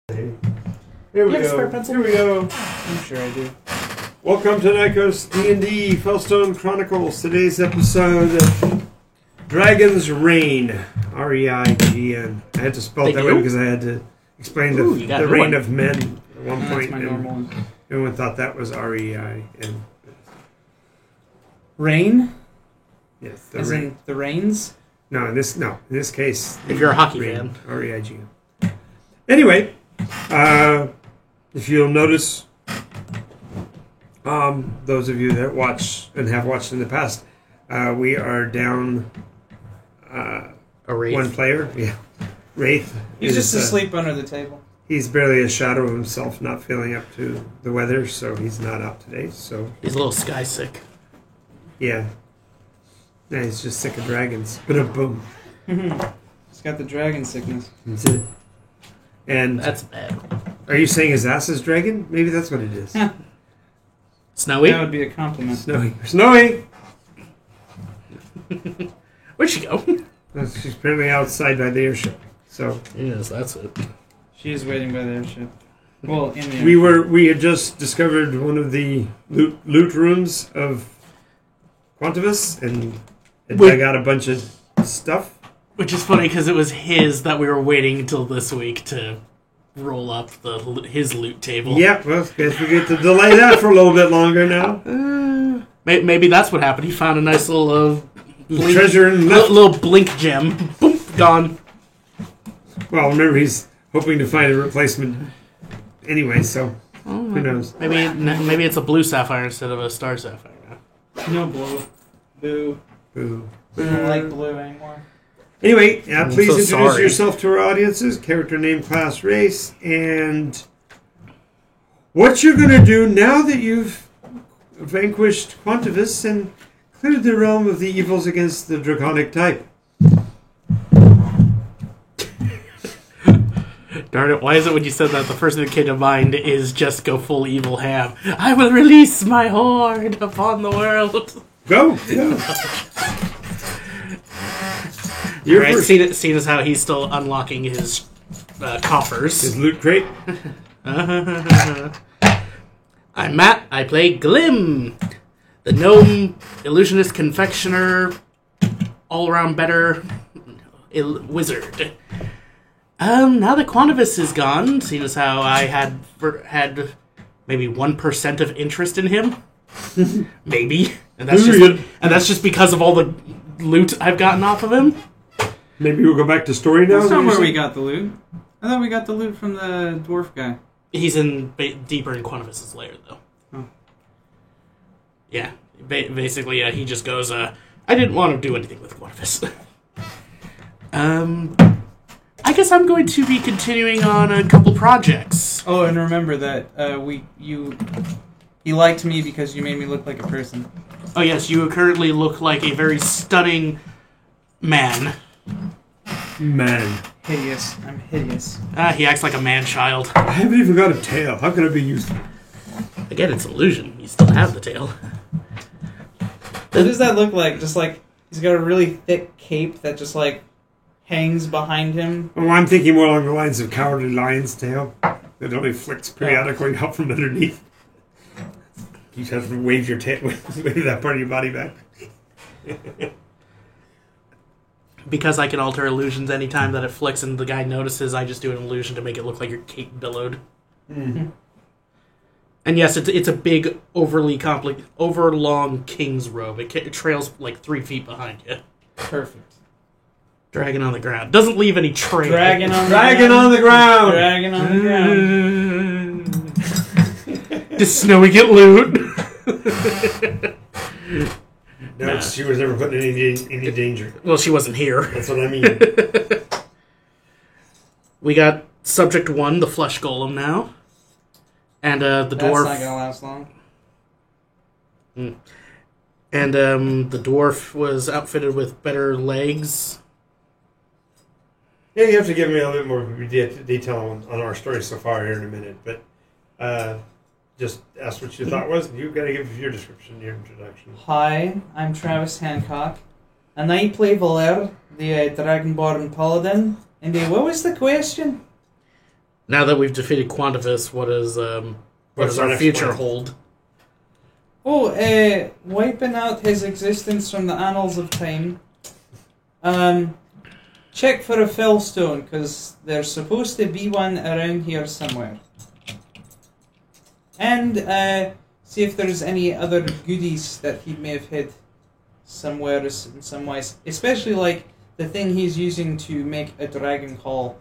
Here we go. Here we go. I'm sure I do. Welcome to Nikos D&D Fellstone Chronicles. Today's episode of Dragon's Reign. R-E-I-G-N. I had to spell it that way because I had to explain the reign of men at one point. That's my normal one. Everyone thought that was R-E-I-N. Rain? Yes. As in the rains? No, in this case. If you're a hockey fan. R-E-I-G-N. Anyway, if you'll notice, those of you that watch and have watched in the past, we are down A Wraith. one player. Yeah, Wraith. He's just asleep under the table. He's barely a shadow of himself, not feeling up to the weather, so he's not out today. So He's a little sky sick. yeah, he's just sick of dragons. Boom. He's got the dragon sickness. That's it. And That's bad. are you saying his ass is dragon? Maybe that's what it is. Snowy? That would be a compliment. Snowy. Where'd she go? She's apparently outside by the airship. So Yes, that's it. She is waiting by the airship. Well, in the airship. we had just discovered one of the loot rooms of Quantivus and dug out a bunch of stuff. Which is funny because it was his that we were waiting until this week to roll up his loot table. Yeah, well, guess we get to delay that for a little bit longer now. Maybe that's what happened. He found a nice little Treasure and little blink gem. Boom, gone. Well, remember he's hoping to find a replacement anyway, so who knows? Maybe it's a blue sapphire instead of a star sapphire. No blue. Boo. Boo. I don't like blue anymore. Anyway, please so introduce sorry. yourself to our audiences, character name, class, race, and what you're going to do now that you've vanquished Quantivus and cleared the realm of the evils against the draconic type. Darn it, why is it when you said that the first thing that came to mind is just go full evil ham? I will release my horde upon the world. Go! You're Right, first. seeing as how he's still unlocking his coffers. His loot crate. I'm Matt. I play Glim, the gnome illusionist confectioner, all-around better wizard. Now that Quantivus is gone, seeing as how I had maybe 1% of interest in him, maybe, and that's just because of all the loot I've gotten off of him. Maybe we'll go back to story now. That's not where we got the loot. I thought we got the loot from the dwarf guy. He's deeper in Quantivus's lair, though. Oh. Yeah, basically, he just goes, I didn't want to do anything with Quantivus. I guess I'm going to be continuing on a couple projects. Oh, and remember that you liked me because you made me look like a person. Oh yes, you currently look like a very stunning man. Man. Hideous. I'm hideous. He acts like a man-child. I haven't even got a tail. How can it be useful? Again, it's illusion. You still have the tail. What does that look like? Just like he's got a really thick cape that just like hangs behind him. Oh, I'm thinking more along the lines of Cowardly Lion's tail. That only flicks periodically out from underneath. You just have to wave your tail, wave that part of your body back. Because I can alter illusions anytime that it flicks and the guy notices, I just do an illusion to make it look like your cape billowed. Mm-hmm. And yes, it's a big, overlong king's robe. It trails like 3 feet behind you. Perfect. Dragging on the ground. Doesn't leave any trail. Dragging on the ground. Dragging on the ground. Does Snowy get loot? No, she was never put in any danger. Well, she wasn't here. That's what I mean. We got Subject 1, the Flesh Golem now. And the dwarf... That's not gonna last long. And the dwarf was outfitted with better legs. Yeah, you have to give me a little bit more detail on our story so far here in a minute, but just ask what you thought was, and you've got to give your description, your introduction. Hi, I'm Travis Hancock, and I play Valer, the Dragonborn Paladin. And what was the question? Now that we've defeated Quantivis, what does What's our our next future plan? hold? Oh, wiping out his existence from the annals of time. Check for a fellstone, because there's supposed to be one around here somewhere. And see if there's any other goodies that he may have hid somewhere in some ways. Especially like the thing he's using to make a dragon call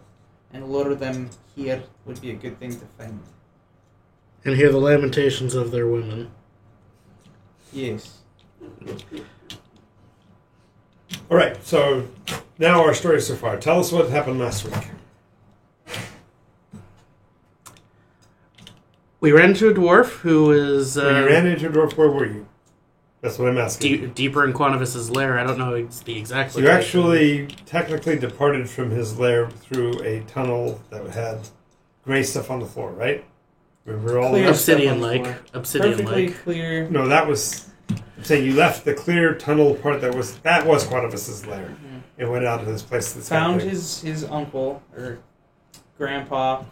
and lure them here would be a good thing to find. And hear the lamentations of their women. Yes. All right, so now our story so far. Tell us what happened last week. We ran into a dwarf who is When you ran into a dwarf, where were you? That's what I'm asking. deeper in Quantivis's lair. I don't know the exact So you location. actually technically departed from his lair through a tunnel that had gray stuff on the floor, right? Remember all Clear that? Obsidian stuff on the Lake. floor. Obsidian Perfectly Lake. clear. No, that was. I'm saying you left the clear tunnel part that was Quantivis's lair. Mhm. It went out to this place that's got Found gray. his uncle or grandpa,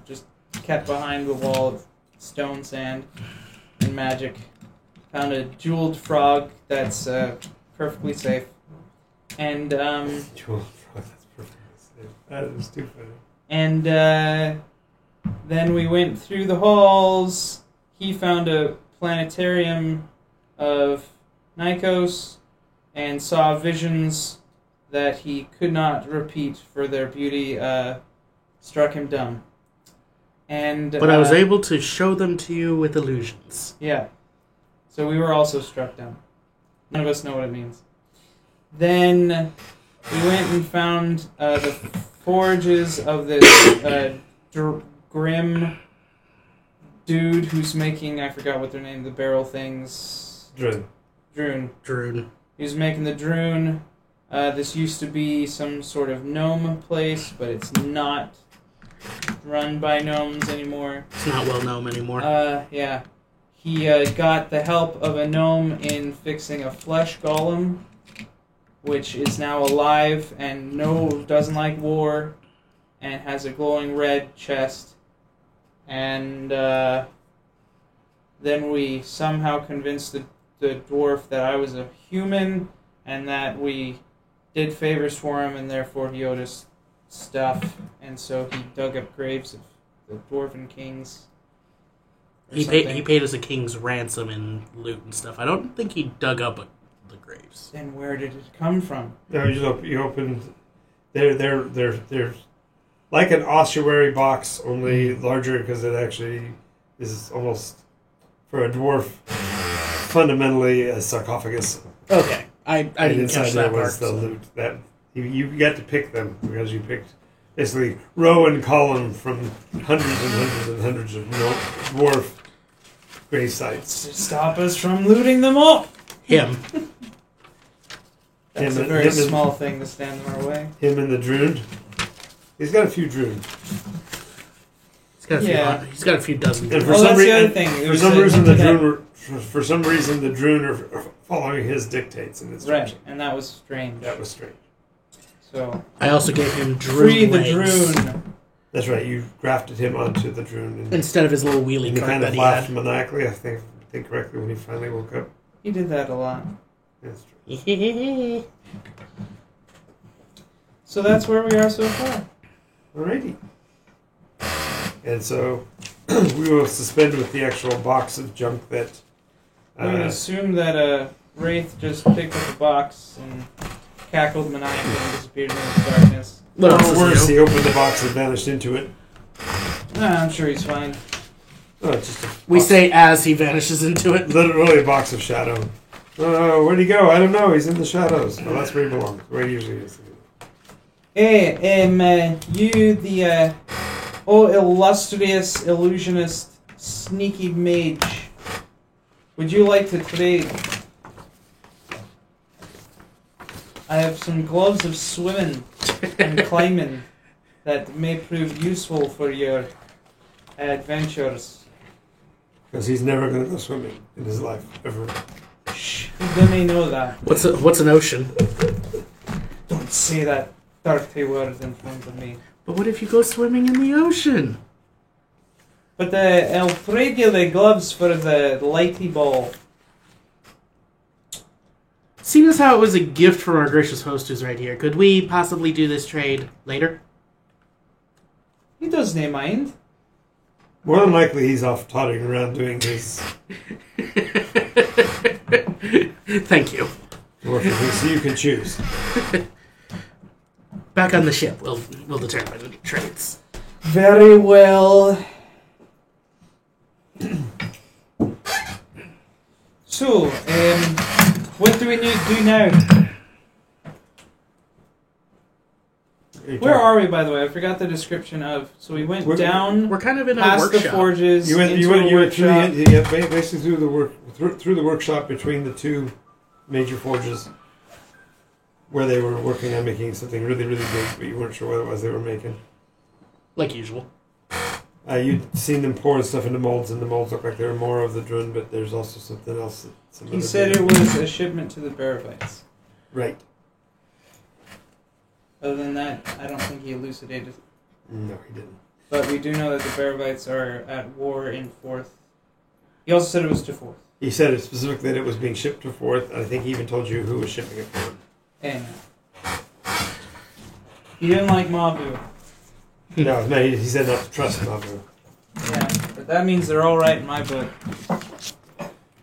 just kept behind the wall of stone, sand, and magic. Found a jeweled frog that's perfectly safe, and Jewel frog, that's perfectly safe. That is too funny. and then we went through the halls. He found a planetarium of Nikos and saw visions that he could not repeat for their beauty. Struck him dumb. And But I was able to show them to you with illusions. Yeah. So we were also struck dumb. None of us know what it means. Then we went and found the forges of this grim dude who's making, I forgot what their name, the barrel things. Drin. Droon. He was making the Droon. This used to be some sort of gnome place, but it's not run by gnomes anymore. It's not well known anymore. Yeah. He got the help of a gnome in fixing a flesh golem, which is now alive and doesn't like war, and has a glowing red chest. And then we somehow convinced the dwarf that I was a human, and that we did favors for him, and therefore he owed us stuff. And so he dug up graves of the dwarven kings. or He something. paid us a king's ransom and loot and stuff. I don't think he dug up the graves. Then where did it come from? No, you opened. They're like an ossuary box, only larger because it actually is almost for a dwarf fundamentally a sarcophagus. Okay, I And didn't inside catch there that was part. the so. loot that you get to pick them because you picked basically row and column from hundreds and hundreds and hundreds of dwarf grave sites. To stop us from looting them all. Him. That's Him a and- very him and- small thing to stand in our way. Him and the Droon. He's got a few Droon. He's got a few dozen. And Well, that's the other thing. It For was some a reason, the hinted at- Droon for some reason the Droon are following his dictates and it's Right, and that was strange. That was strange. So I also gave him free Droon the legs Droon. That's right. You grafted him onto the Droon and instead of his little he wheelie cart kind that of he laughed had. maniacally. I think correctly when he finally woke up. He did that a lot. That's true. So that's where we are so far. Alrighty. And so we will suspend with the actual box of junk that. We would assume that Wraith just picked up a box and cackled maniacally and disappeared into the darkness. What else or is worse, new? he opened the box and vanished into it. I'm sure he's fine. Oh, it's just a We box- say as he vanishes into it. literally a box of shadow. Oh, where'd he go? I don't know. He's in the shadows. Well, that's where he belongs. Where he usually is. Hey, you the illustrious illusionist, sneaky mage. Would you like to trade? I have some gloves of swimming and climbing that may prove useful for your adventures. Because he's never going to go swimming in his life, ever. Shh, they may know that. What's an ocean? Don't say that dirty word in front of me. But what if you go swimming in the ocean? But I'll trade you the gloves for the lighty ball. Seeing as how it was a gift from our gracious host who's right here, could we possibly do this trade later? He doesn't mind. More than likely, he's off toddling around doing his Thank you. work, so you can choose. Back on the ship, we'll determine trades. Very well. So, what do we need to do now? Where are we, by the way? I forgot the description of. So we went down. We're kind of in a past workshop. the forges. You went into through a workshop. basically through the workshop between the two major forges, where they were working on making something really, really big, but you weren't sure what it was they were making. Like usual. You'd seen them pour stuff into molds, and the molds looked like they were more of the drun, but there's also something else. He said it was a shipment to the Baravites. Right. Other than that, I don't think he elucidated. No, he didn't. But we do know that the Baravites are at war in Fourth. He also said it was to Fourth. He said it specifically that it was being shipped to Fourth. I think he even told you who was shipping it for him. Anyway. He didn't like Mabu. No, he said not to trust Mabu. Yeah, but that means they're all right in my book.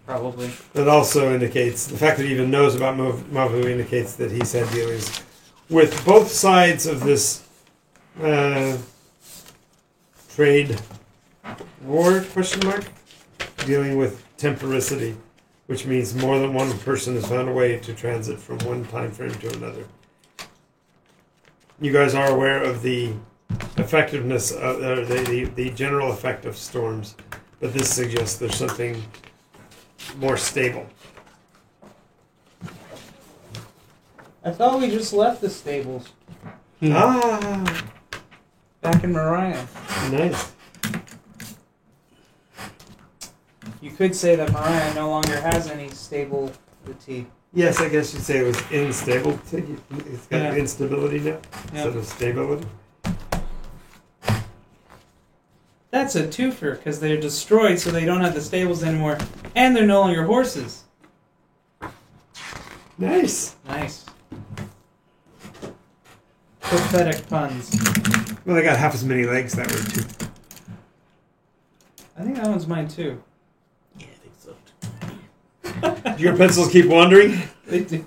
Probably. That also indicates, the fact that he even knows about Mabu indicates that he's had dealings with both sides of this trade war, question mark, dealing with temporicity, which means more than one person has found a way to transit from one time frame to another. You guys are aware of the effectiveness of the general effect of storms, but this suggests there's something more stable. I thought we just left the stables. Ah, Back in Mariah. nice. You could say that Mariah no longer has any stability. Yes, I guess you'd say it was unstable. It's got instability now instead of stability. That's a twofer, because they're destroyed so they don't have the stables anymore, and they're no longer horses. Nice. Nice. Pathetic puns. Well, they got half as many legs that way too. I think that one's mine too. Yeah, I think so. Do your pencils keep wandering? They do.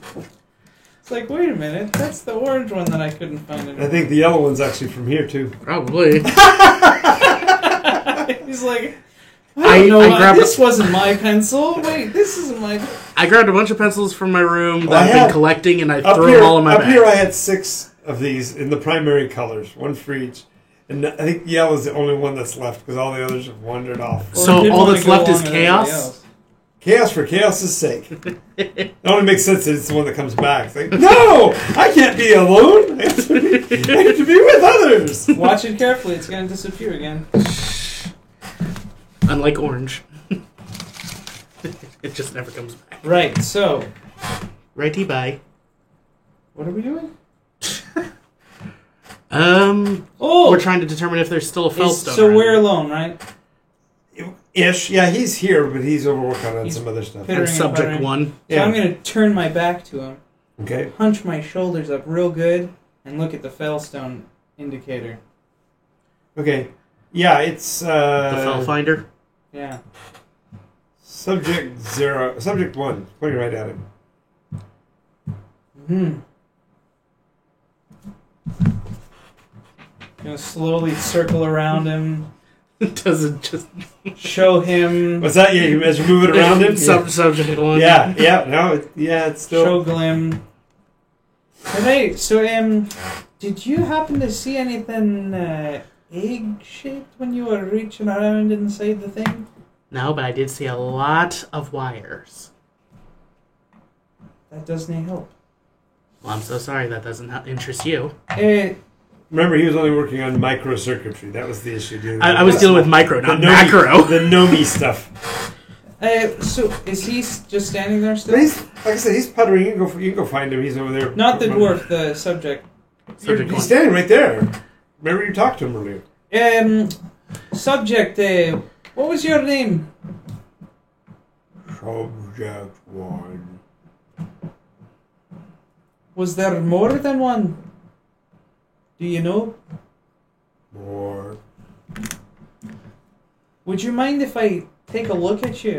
It's like, wait a minute, that's the orange one that I couldn't find anymore. I think the yellow one's actually from here too. Probably. He's like, I don't know, this wasn't my pencil. Wait, this isn't my... I grabbed a bunch of pencils from my room that I I've had- been collecting, and I Up threw here, them all in my up bag. here I had 6 of these in the primary colors, one for each. And I think yellow is the only one that's left because all the others have wandered off. Well, So I didn't all wanna that's go left is along with everybody chaos? else. Chaos for chaos' sake. It only makes sense that it's the one that comes back. It's like, no! I can't be alone! I have to be with others! Watch it carefully, it's going to disappear again. Unlike orange. It just never comes back. Right, so, Righty bye. what are we doing? Oh! We're trying to determine if there's still a Felstone. So around we're here. alone, right? Ish. Yeah, he's here, but he's over working on He's some other stuff. pittering And subject and one. So Yeah. I'm going to turn my back to him, Okay. hunch my shoulders up real good, and look at the Felstone indicator. Okay. Yeah, it's The Fell Finder. Yeah. subject 1, pointing right at him. Gonna slowly circle around him, Doesn't just... show him, What's that? Yeah, as you move it around him? Subject one. Yeah, it's still... show Glim. Did you happen to see anything egg-shaped when you were reaching around inside the thing? No, but I did see a lot of wires. That doesn't help. Well, I'm so sorry that doesn't interest you. Remember, he was only working on microcircuitry. That was the issue. I was dealing with micro, not macro. The Nomi stuff. So, is he just standing there still? But he's, like I said, he's puttering. You can go find him. He's over there. Not the dwarf, the subject. Subject He's one. standing right there. Remember you talked to him earlier. Subject, what was your name? Subject 1. Was there more than one? Do you know? More. Would you mind if I take a look at you?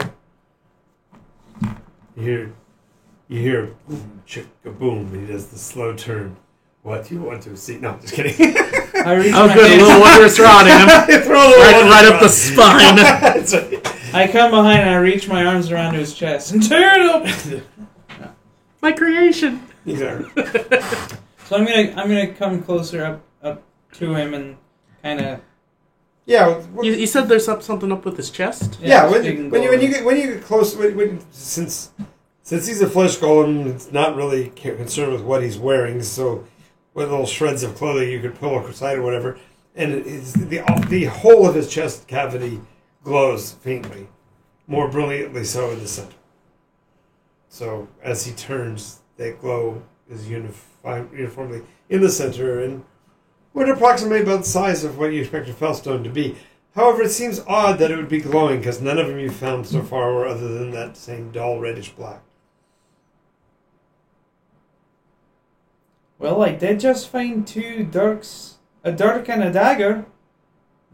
You hear boom, chicka boom. He does the slow turn. What do you want to see? No, just kidding. I reach Oh, my good. A hand. little wondrous rod in him. Right up the spine. That's right. I come behind and I reach my arms around his chest and tear it up. My creation. Exactly. So I'm gonna come closer up to him and kind of. Yeah. You said there's something up with his chest? Yeah. When you get close, since he's a flesh golem, it's not really concerned with what he's wearing. So, what little shreds of clothing you could pull aside or whatever, and the whole of his chest cavity glows faintly, more brilliantly so in the center. So as he turns, that glow is uniformly in the center and would approximate about the size of what you expect a Felstone to be. However, it seems odd that it would be glowing because none of them you've found so far were other than that same dull reddish black. Well, I did just find two dirks, a dirk and a dagger.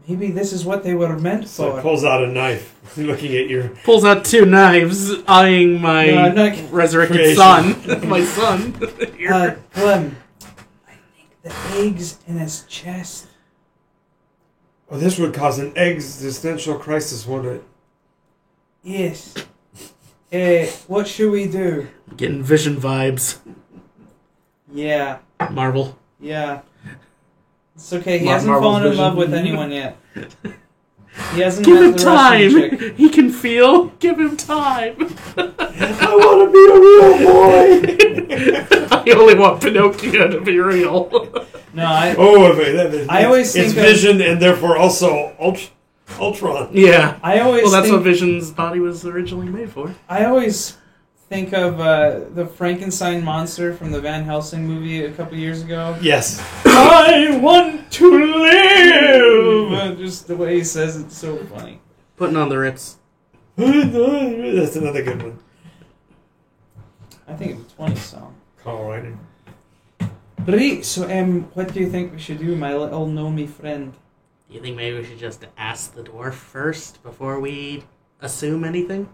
Maybe this is what they were meant So for. it pulls out a knife, looking at your... Pulls out 2 knives, eyeing my resurrected creation. son. My son. Here. Clem, I think the eggs in his chest. Oh, this would cause an existential crisis, wouldn't it? Yes. What should we do? Getting vision vibes. Yeah. Marvel. Yeah. It's okay. He Mar- hasn't Marvel's fallen in vision. love with anyone yet. He hasn't Give met him the Russian chick. time. He can feel. Give him time. I want to be a real boy! I only want Pinocchio to be real. No, I I always it's think of- Vision and therefore also Ultron. Yeah. I always Well, that's think, what Vision's body was originally made for. I always think of the Frankenstein monster from the Van Helsing movie a couple years ago. Yes. I want to live. Just the way he says it's so funny. Putting on the Ritz. That's another good one. I think it's a 20 song. Call writing. Right, so what do you think we should do, my little gnomey friend? Do you think maybe we should just ask the dwarf first before we assume anything?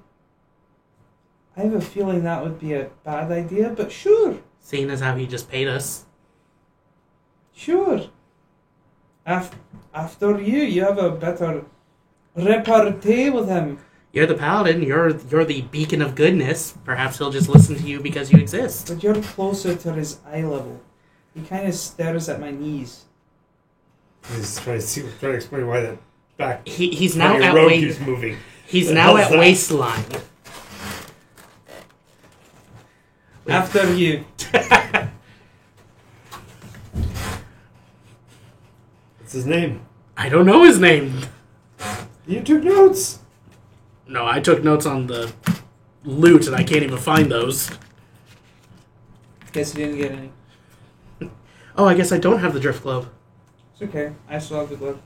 I have a feeling that would be a bad idea, but sure. Seeing as how he just paid us. Sure. After you have a better repartee with him. You're the paladin. You're the beacon of goodness. Perhaps he'll just listen to you because you exist. But you're closer to his eye level. He kind of stares at my knees. He's trying to explain why that back. He's now your at road keeps moving. He's The now hell's at that? waistline. After you. What's his name? I don't know his name. You took notes. No, I took notes on the loot and I can't even find those. Guess you didn't get any. Oh, I guess I don't have the drift glove. It's okay. I still have the glove.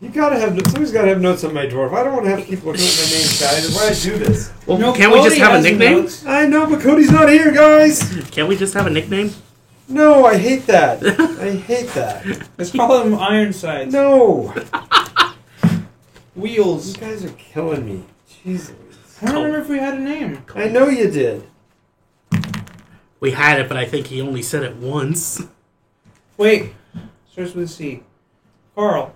You gotta have somebody's gotta have notes on my dwarf. I don't want to have to keep looking at my name tag. That's why I do this. Well, No, can't we just Cody have a has nickname? notes. I know, but Cody's not here, guys. Can't we just have a nickname? No, I hate that. I hate that. Let's call him Ironsides. No, Wheels. you guys are killing me. Jesus. I don't remember if we had a name. I know you did. We had it, but I think he only said it once. Wait. Starts with a C. Carl.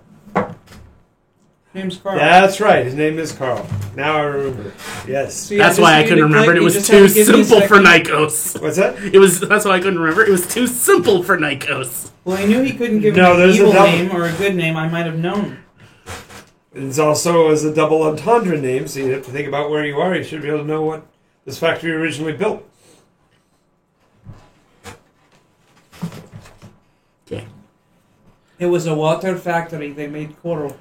Name's Carl. That's right. His name is Carl. Now I remember. Yes. So you That's just why I need couldn't to remember it. click, It you was just have too to give me a simple for second. Nikos. What's that? That's why I couldn't remember. It was too simple for Nikos. Well, I knew he couldn't give No, me an there's a evil double- name or a good name. I might have known. It's also as a double entendre name, so you have to think about where you are. You should be able to know what this factory originally built. Okay. It was a water factory. They made coral.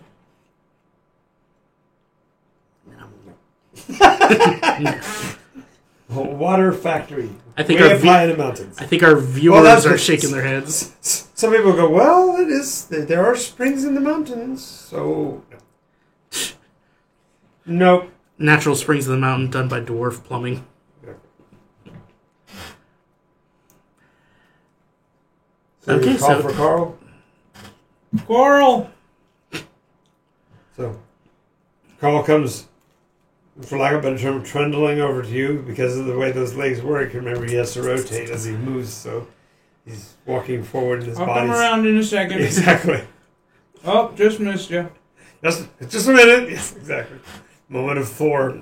Water factory. I think way up high in the mountains. I think our viewers are shaking their heads. Some people go, well, it is. There are springs in the mountains, so nope. Natural springs in the mountain done by dwarf plumbing. So Okay, call for Carl. Squirrel! So Carl comes, for lack of a better term, trundling over to you because of the way those legs work. Remember, he has to rotate as he moves, so he's walking forward in his I'll body. come around in a second. Exactly. Oh, just missed you. Just a minute. Yes, exactly. Moment of Thor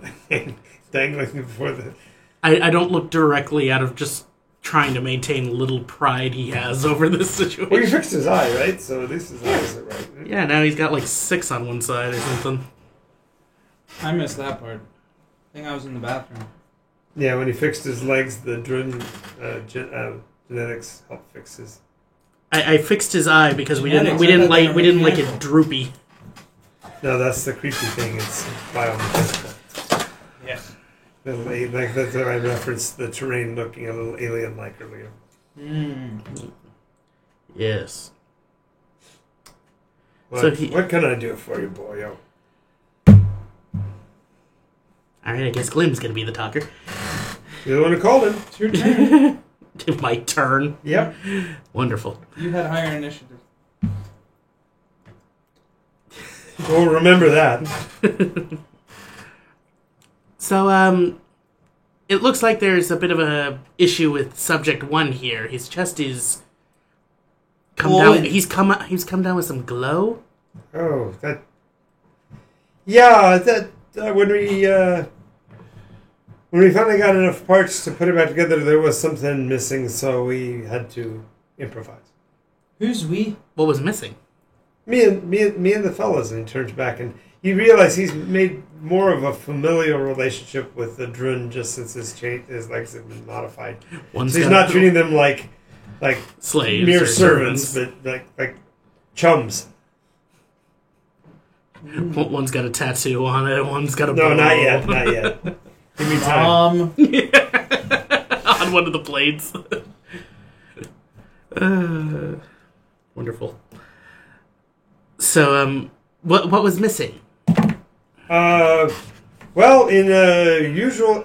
dangling before the... I don't look directly out of just trying to maintain little pride he has over this situation. Well, you fixed his eye, right? So at least his eyes are right. Yeah, now he's got like 6 on one side or something. I missed that part. I think I was in the bathroom. Yeah, when he fixed his legs, the Drun genetics helped fix his... I fixed his eye because we didn't Genetics, like it droopy. No, that's the creepy thing. It's biomechanical. Yes. Like that's how I referenced the terrain looking a little alien-like earlier. Yes. What can I do for you, boyo? Alright, I guess Glim's gonna be the talker. You're the one who called him. It's your turn. My turn. Yep. Wonderful. You had higher initiative. We'll remember that. So, it looks like there's a bit of a issue with Subject 1 here. His chest is he's come down with some glow. Oh, that... Yeah, that... when we finally got enough parts to put it back together, there was something missing, so we had to improvise. Who's we? What was missing? Me and the fellas, and he turns back, and you realize he's made more of a familial relationship with the Drun just since his legs have been modified. So he's not treating them like slaves, mere or servants, but like chums. One's got a tattoo on it. One's got a No, bow. not yet. Give me time. On one of the blades. Wonderful. So, what was missing? Well, in a usual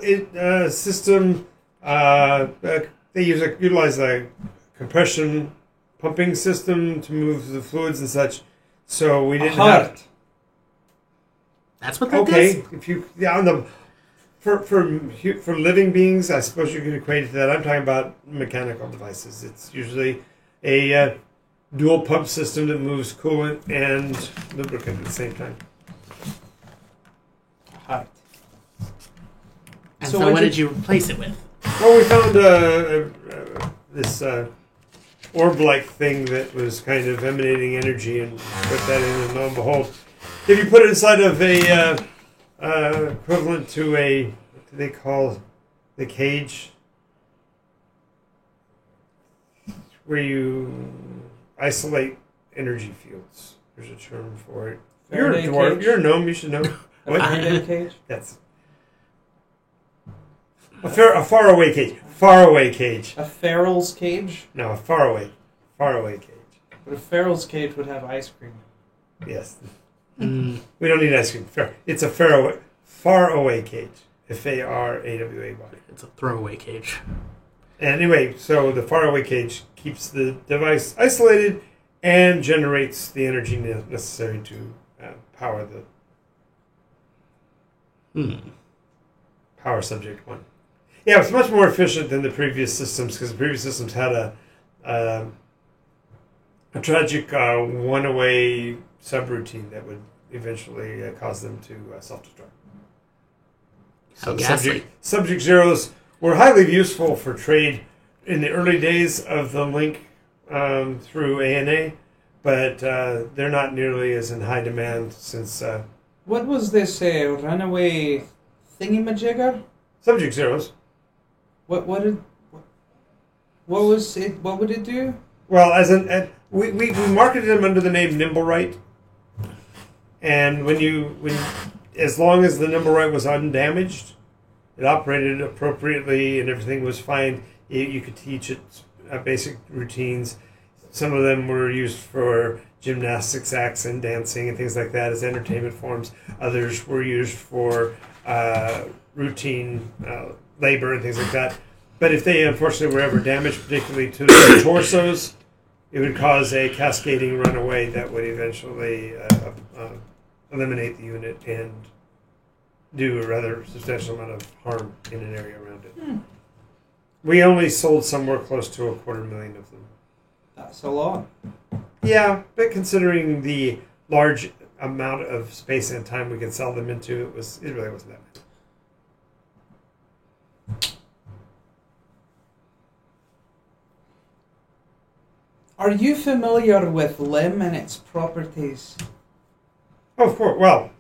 system, they utilize a compression pumping system to move the fluids and such. So we didn't have. That's what that does? If you for living beings, I suppose you could equate it to that. I'm talking about mechanical devices. It's usually a dual pump system that moves coolant and lubricant at the same time. Hot. And so what did you replace it with? Well, we found this orb-like thing that was kind of emanating energy, and put that in, and lo and behold, if you put it inside of a equivalent to a, what do they call the cage? Where you isolate energy fields. There's a term for it. You're a dwarf. Cage? You're a gnome. You should know. A Faraday cage? That's a faraway cage. Faraway cage. A Farrell's cage? No, a faraway cage. But a Farrell's cage would have ice cream. Yes. Mm. We don't need ice cream. It's a faraway cage. Faraway. It's a throwaway cage. Anyway, so the faraway cage keeps the device isolated and generates the energy necessary to power power Subject 1. Yeah, it's much more efficient than the previous systems because the previous systems had a tragic one-away subroutine that would eventually cause them to self-destruct. How ghastly. Subject Zeros were highly useful for trade in the early days of the link through ANA, but they're not nearly as in high demand since... What was this runaway thingy-majigger? Subject Zeros. What was it? What would it do? Well, we marketed them under the name Nimblewright, and as long as the Nimblewright was undamaged, it operated appropriately and everything was fine. You could teach it basic routines. Some of them were used for gymnastics acts and dancing and things like that as entertainment forms. Others were used for routine labor and things like that. But if they unfortunately were ever damaged, particularly to the torsos, it would cause a cascading runaway that would eventually eliminate the unit and do a rather substantial amount of harm in an area around it. We only sold somewhere close to 250,000 of them. That's a lot. Yeah, but considering the large amount of space and time we could sell them into, it really wasn't that much. Are you familiar with Lim and its properties? Oh, of course. Well,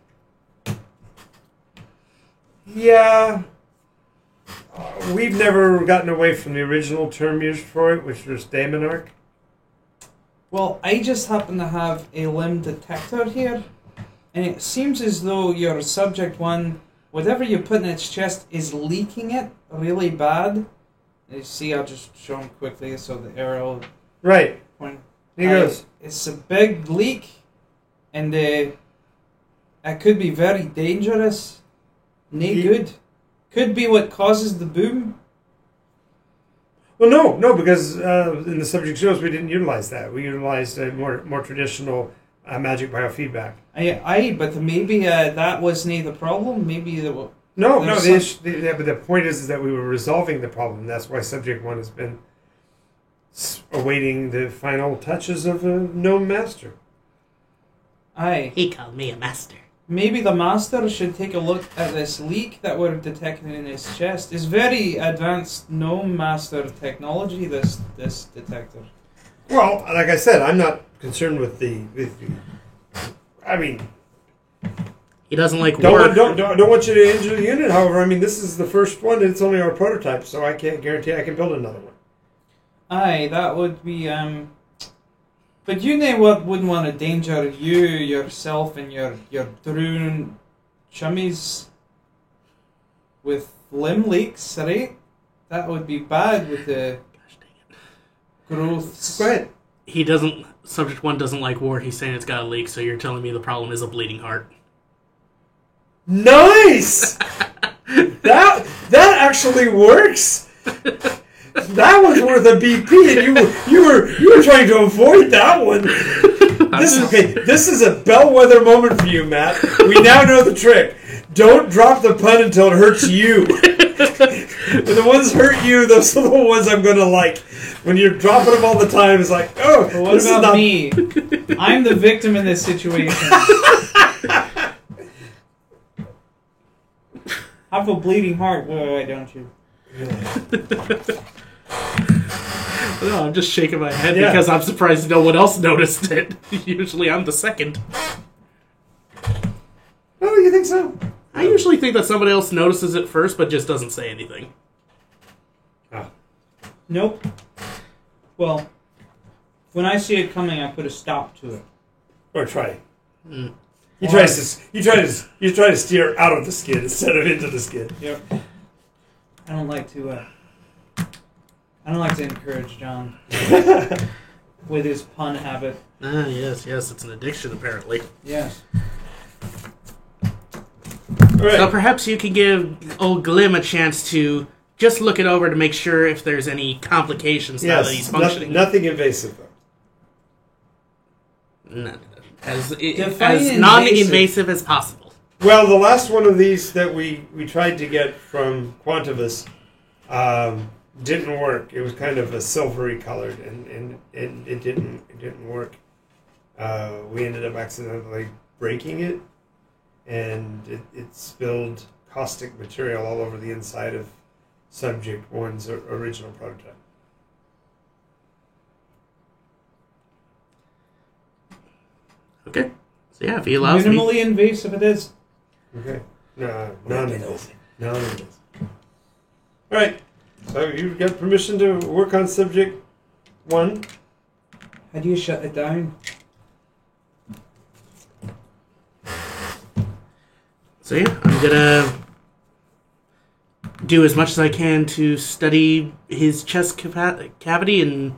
yeah. We've never gotten away from the original term used for it, which was Daemonarch. Well, I just happen to have a Lim detector here, and it seems as though your subject one, whatever you put in its chest, is leaking it really bad. You see, I'll just show him quickly so the arrow... Right. Point. He goes. It's a big leak, and it could be very dangerous. Nay good. Could be what causes the boom. Well, no, because in the subject shows we didn't utilize that. We utilized a more traditional magic biofeedback. Aye, but maybe that wasn't the problem. Maybe the but the point is that we were resolving the problem. That's why subject one has been awaiting the final touches of a gnome master. Aye. He called me a master. Maybe the master should take a look at this leak that we're detecting in his chest. It's very advanced gnome master technology, this detector. Well, like I said, I'm not concerned with the I mean, he doesn't like work. Don't want you to injure the unit. However, I mean, this is the first one. It's only our prototype, so I can't guarantee I can build another one. Aye, that would be but you know what wouldn't want to danger you, yourself, and your drone chummies with limb leaks, right? That would be bad with the growths. Go ahead. He doesn't. Subject one doesn't like war. He's saying it's got a leak. So you're telling me the problem is a bleeding heart. Nice. that actually works. That was worth a BP, and you were trying to avoid that one. This is a bellwether moment for you, Matt. We now know the trick. Don't drop the pun until it hurts you. When the ones hurt you, those are the ones I'm going to like. When you're dropping them all the time, it's like, oh, but what about me? I'm the victim in this situation. Have a bleeding heart. Why don't you? No, I'm just shaking my head because I'm surprised no one else noticed it. Usually I'm the second. Oh, you think so? I usually think that somebody else notices it first but just doesn't say anything. Oh. Nope. Well, when I see it coming, I put a stop to it. Or try. Mm. You try to steer out of the skid instead of into the skid. Yep. I don't like to encourage John with his pun habit. Ah, yes, it's an addiction apparently. Yes. Right. So perhaps you can give old Glim a chance to just look it over to make sure if there's any complications now that he's functioning. Nothing invasive, though. No, as non-invasive as possible. Well, the last one of these that we tried to get from Quantivus didn't work. It was kind of a silvery colored, and it didn't work. We ended up accidentally breaking it, and it spilled caustic material all over the inside of Subject 1's original prototype. Okay. So yeah, if he allows me... Minimally invasive it is. Okay. No, non-invasive. Non-invasive. All right. So you've got permission to work on Subject 1. How do you shut it down? So yeah, I'm gonna do as much as I can to study his chest cavity, and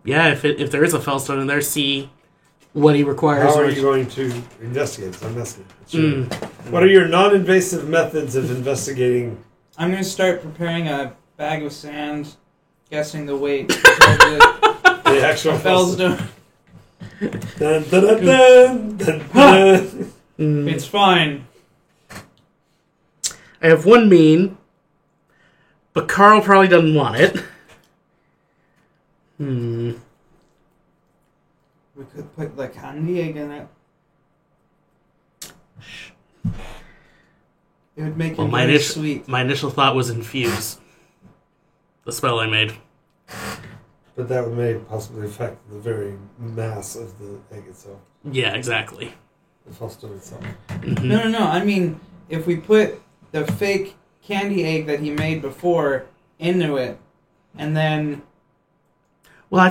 yeah, if there is a Fellstone in there, see what he requires. How are you going to investigate? I'm asking. Sure. What are your non-invasive methods of investigating? I'm going to start preparing a bag of sand, guessing the weight. The actual Fellstone. Dun, dun, dun, dun, dun, dun. It's fine. I have one mean, but Carl probably doesn't want it. We could put the candy egg in it. It would make it very sweet. My initial thought was infuse. The spell I made. But that may possibly affect the very mass of the egg itself. Yeah, exactly. The Fellstone itself. Mm-hmm. No. I mean, if we put the fake candy egg that he made before into it, and then... Well,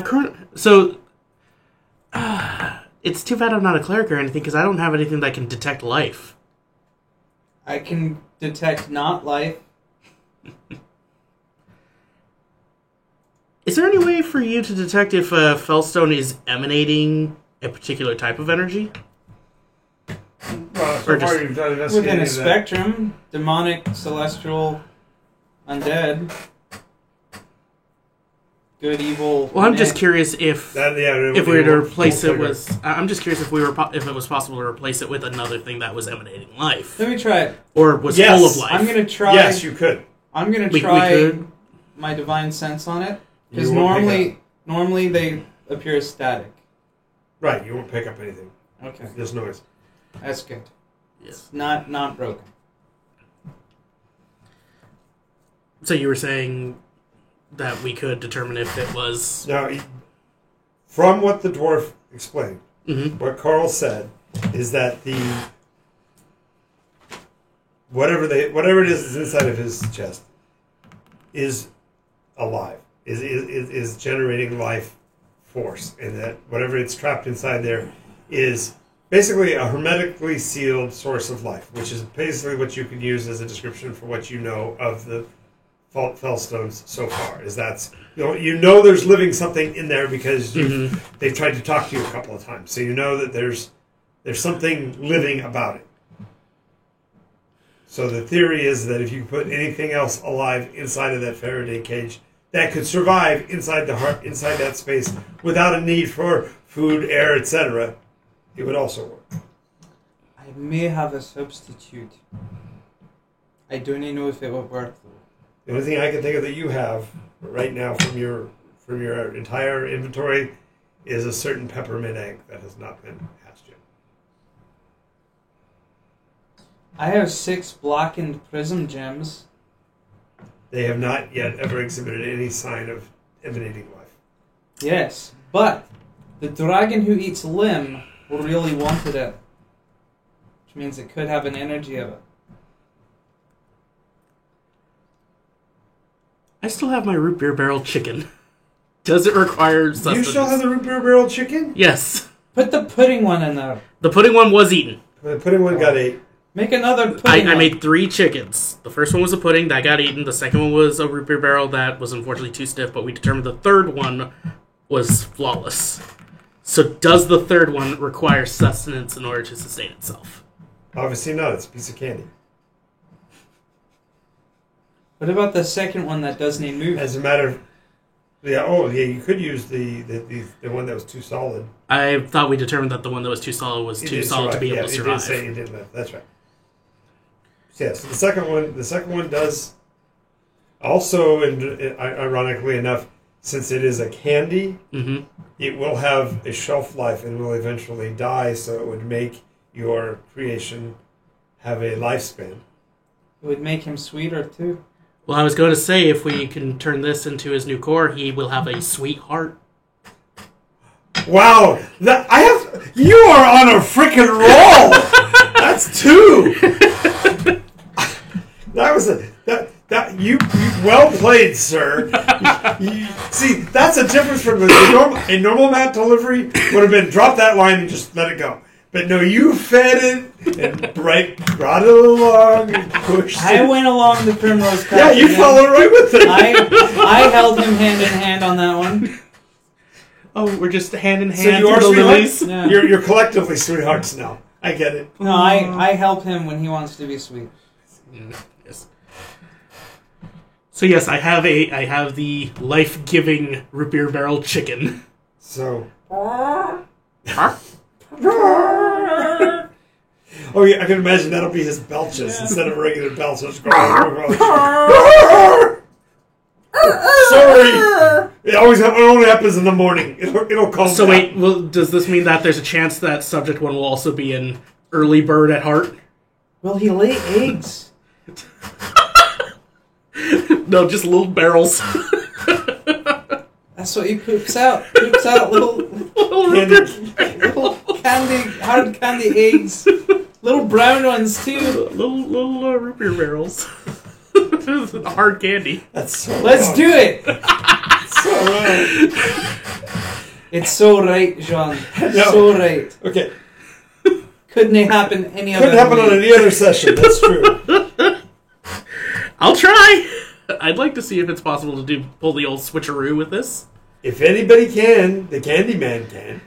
it's too bad I'm not a cleric or anything, because I don't have anything that can detect life. I can detect not life. Is there any way for you to detect if a Fellstone is emanating a particular type of energy? Well, so far you've done within a that. spectrum, demonic, celestial, undead, good, evil. Well, I'm just curious if if we were to replace it with. I'm just curious if it was possible to replace it with another thing that was emanating life. Let me try it. Or was full of life. I'm gonna try. Yes, you could. I'm gonna try my divine sense on it, because normally they appear static. Right, you won't pick up anything. Okay, There's noise. that's good. Yes. It's not broken. So you were saying that we could determine if it was... Now, from what the dwarf explained, Mm-hmm. what Carl said is that the whatever it is inside of his chest is alive, is generating life force, and that whatever it's trapped inside there is basically a hermetically sealed source of life, which is basically what you could use as a description for what you know of the Fellstones so far. Is that's you know there's living something in there because they've tried to talk to you a couple of times, so you know that there's something living about it. So the theory is that if you put anything else alive inside of that Faraday cage that could survive inside that space without a need for food, air, etc., it would also work. I may have a substitute. I don't know if it will work though. The only thing I can think of that you have right now from your entire inventory is a certain peppermint egg that has not been hatched yet. I have 6 blackened prism gems. They have not yet ever exhibited any sign of emanating life. Yes, but the dragon who eats limb really wanted it, which means it could have an energy of it. I still have my root beer barrel chicken. Does it require sustenance? You still have the root beer barrel chicken? Yes. Put the pudding one in there. The pudding one was eaten. The pudding one got ate. Make another pudding. I made 3 chickens. The first one was a pudding that got eaten. The second one was a root beer barrel that was unfortunately too stiff, but we determined the third one was flawless. So does the third one require sustenance in order to sustain itself? Obviously not. It's a piece of candy. What about the second one that doesn't move? As a matter of... you could use the one that was too solid. I thought we determined that the one that was too solid was too solid to be able to survive. It did say it didn't live. That's right. Yes, the second one does also, and ironically enough, since it is a candy, it will have a shelf life and will eventually die, so it would make your creation have a lifespan. It would make him sweeter too. Well, I was going to say, if we can turn this into his new core, he will have a sweet heart. Wow, you are on a freaking roll. That's 2. You well played, sir. See, that's a difference from a normal mat delivery would have been drop that line and just let it go. But no, you fed it and brought it along and pushed I it. went along the primrose path. Yeah, you again. followed right with it. I held him hand in hand on that one. Oh, we're just hand in hand So you through are the sweethearts? lilies. Yeah. You're collectively sweethearts now. I get it. No, I help him when he wants to be sweet. Yes. So yes, I have the life-giving root beer barrel chicken. So. Huh? Oh yeah, I can imagine that'll be his belches instead of regular belches. Sorry, it only happens in the morning. It'll calm So down. wait, well, does this mean that there's a chance that subject one will also be an early bird at heart? Well, he lay eggs. No, just little barrels. That's what he poops out. Poops out little hard candy eggs. Little brown ones too. little root beer barrels. Hard candy. That's so Let's wrong. do it. So wrong. It's so right, Jean. No. So right. Okay, Couldn't it happen any other couldn't happen way. on any other session. That's true. I'll try. I'd like to see if it's possible to pull the old switcheroo with this, If anybody can, the Candyman can.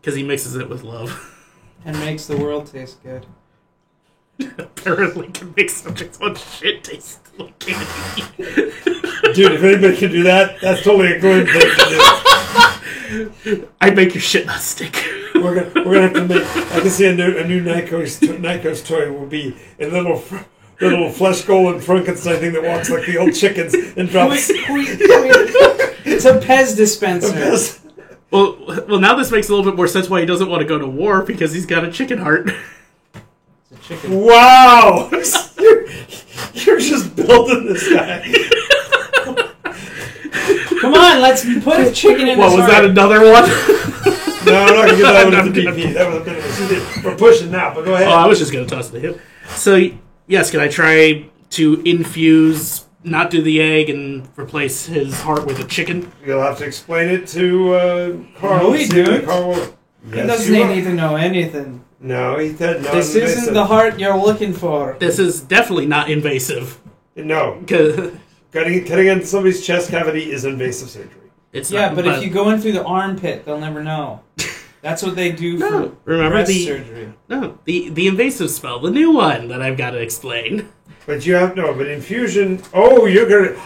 because he mixes it with love. And makes the world taste good. Apparently, can make subjects on shit taste like candy. Dude, if anybody can do that, that's totally a good thing to do. I make your shit not stick. We're gonna have to make. I can see a new Nyko's toy will be a little flesh golem Frankenstein thing that walks like the old chickens and drops. It's a Pez dispenser. Yes. Well, now this makes a little bit more sense why he doesn't want to go to war, because he's got a chicken heart. It's a chicken. Wow, you're just building this guy. Come on, let's put a chicken in What, this was that heart. another one? No, I'm not gonna get that one at the BP. That was a bit of a skip. We're pushing now, but go ahead. Oh, I was just going to toss it to him. So, yes, can I try to infuse, not do the egg, and replace his heart with a chicken? You'll have to explain it to Carl. No, he See what don't. Carl will- He Yes, doesn't you are. need to know anything. No, he said no. This isn't the heart you're looking for. This is definitely not invasive. No, 'Cause cutting into somebody's chest cavity is invasive surgery. it's Yeah, not, but if you go in through the armpit, they'll never know. That's what they do No, for remember breast the- surgery. No, the invasive spell, the new one that I've got to explain. But you have but infusion. Oh, you're gonna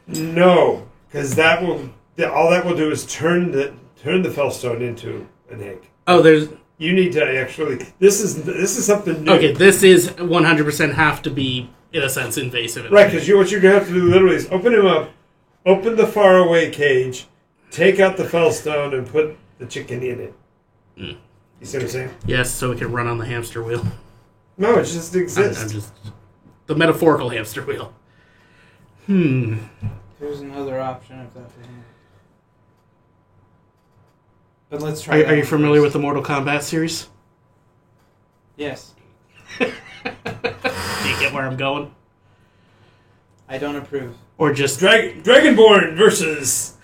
no, because all that will do is turn the Fellstone into an egg. Oh, there's... You need to actually. This is something new. Okay, this is 100% have to be, in a sense, invasive. Right, because what you're gonna have to do literally is open him up, open the faraway cage, take out the Fellstone, and put the chicken in it. You see what I'm saying? Yes, so we can run on the hamster wheel. No, it just exists. I'm just... The metaphorical hamster wheel. There's another option if that doesn't work. But let's try. Are you familiar with the Mortal Kombat series? Yes. Do you get where I'm going? I don't approve. Or just... Dragonborn versus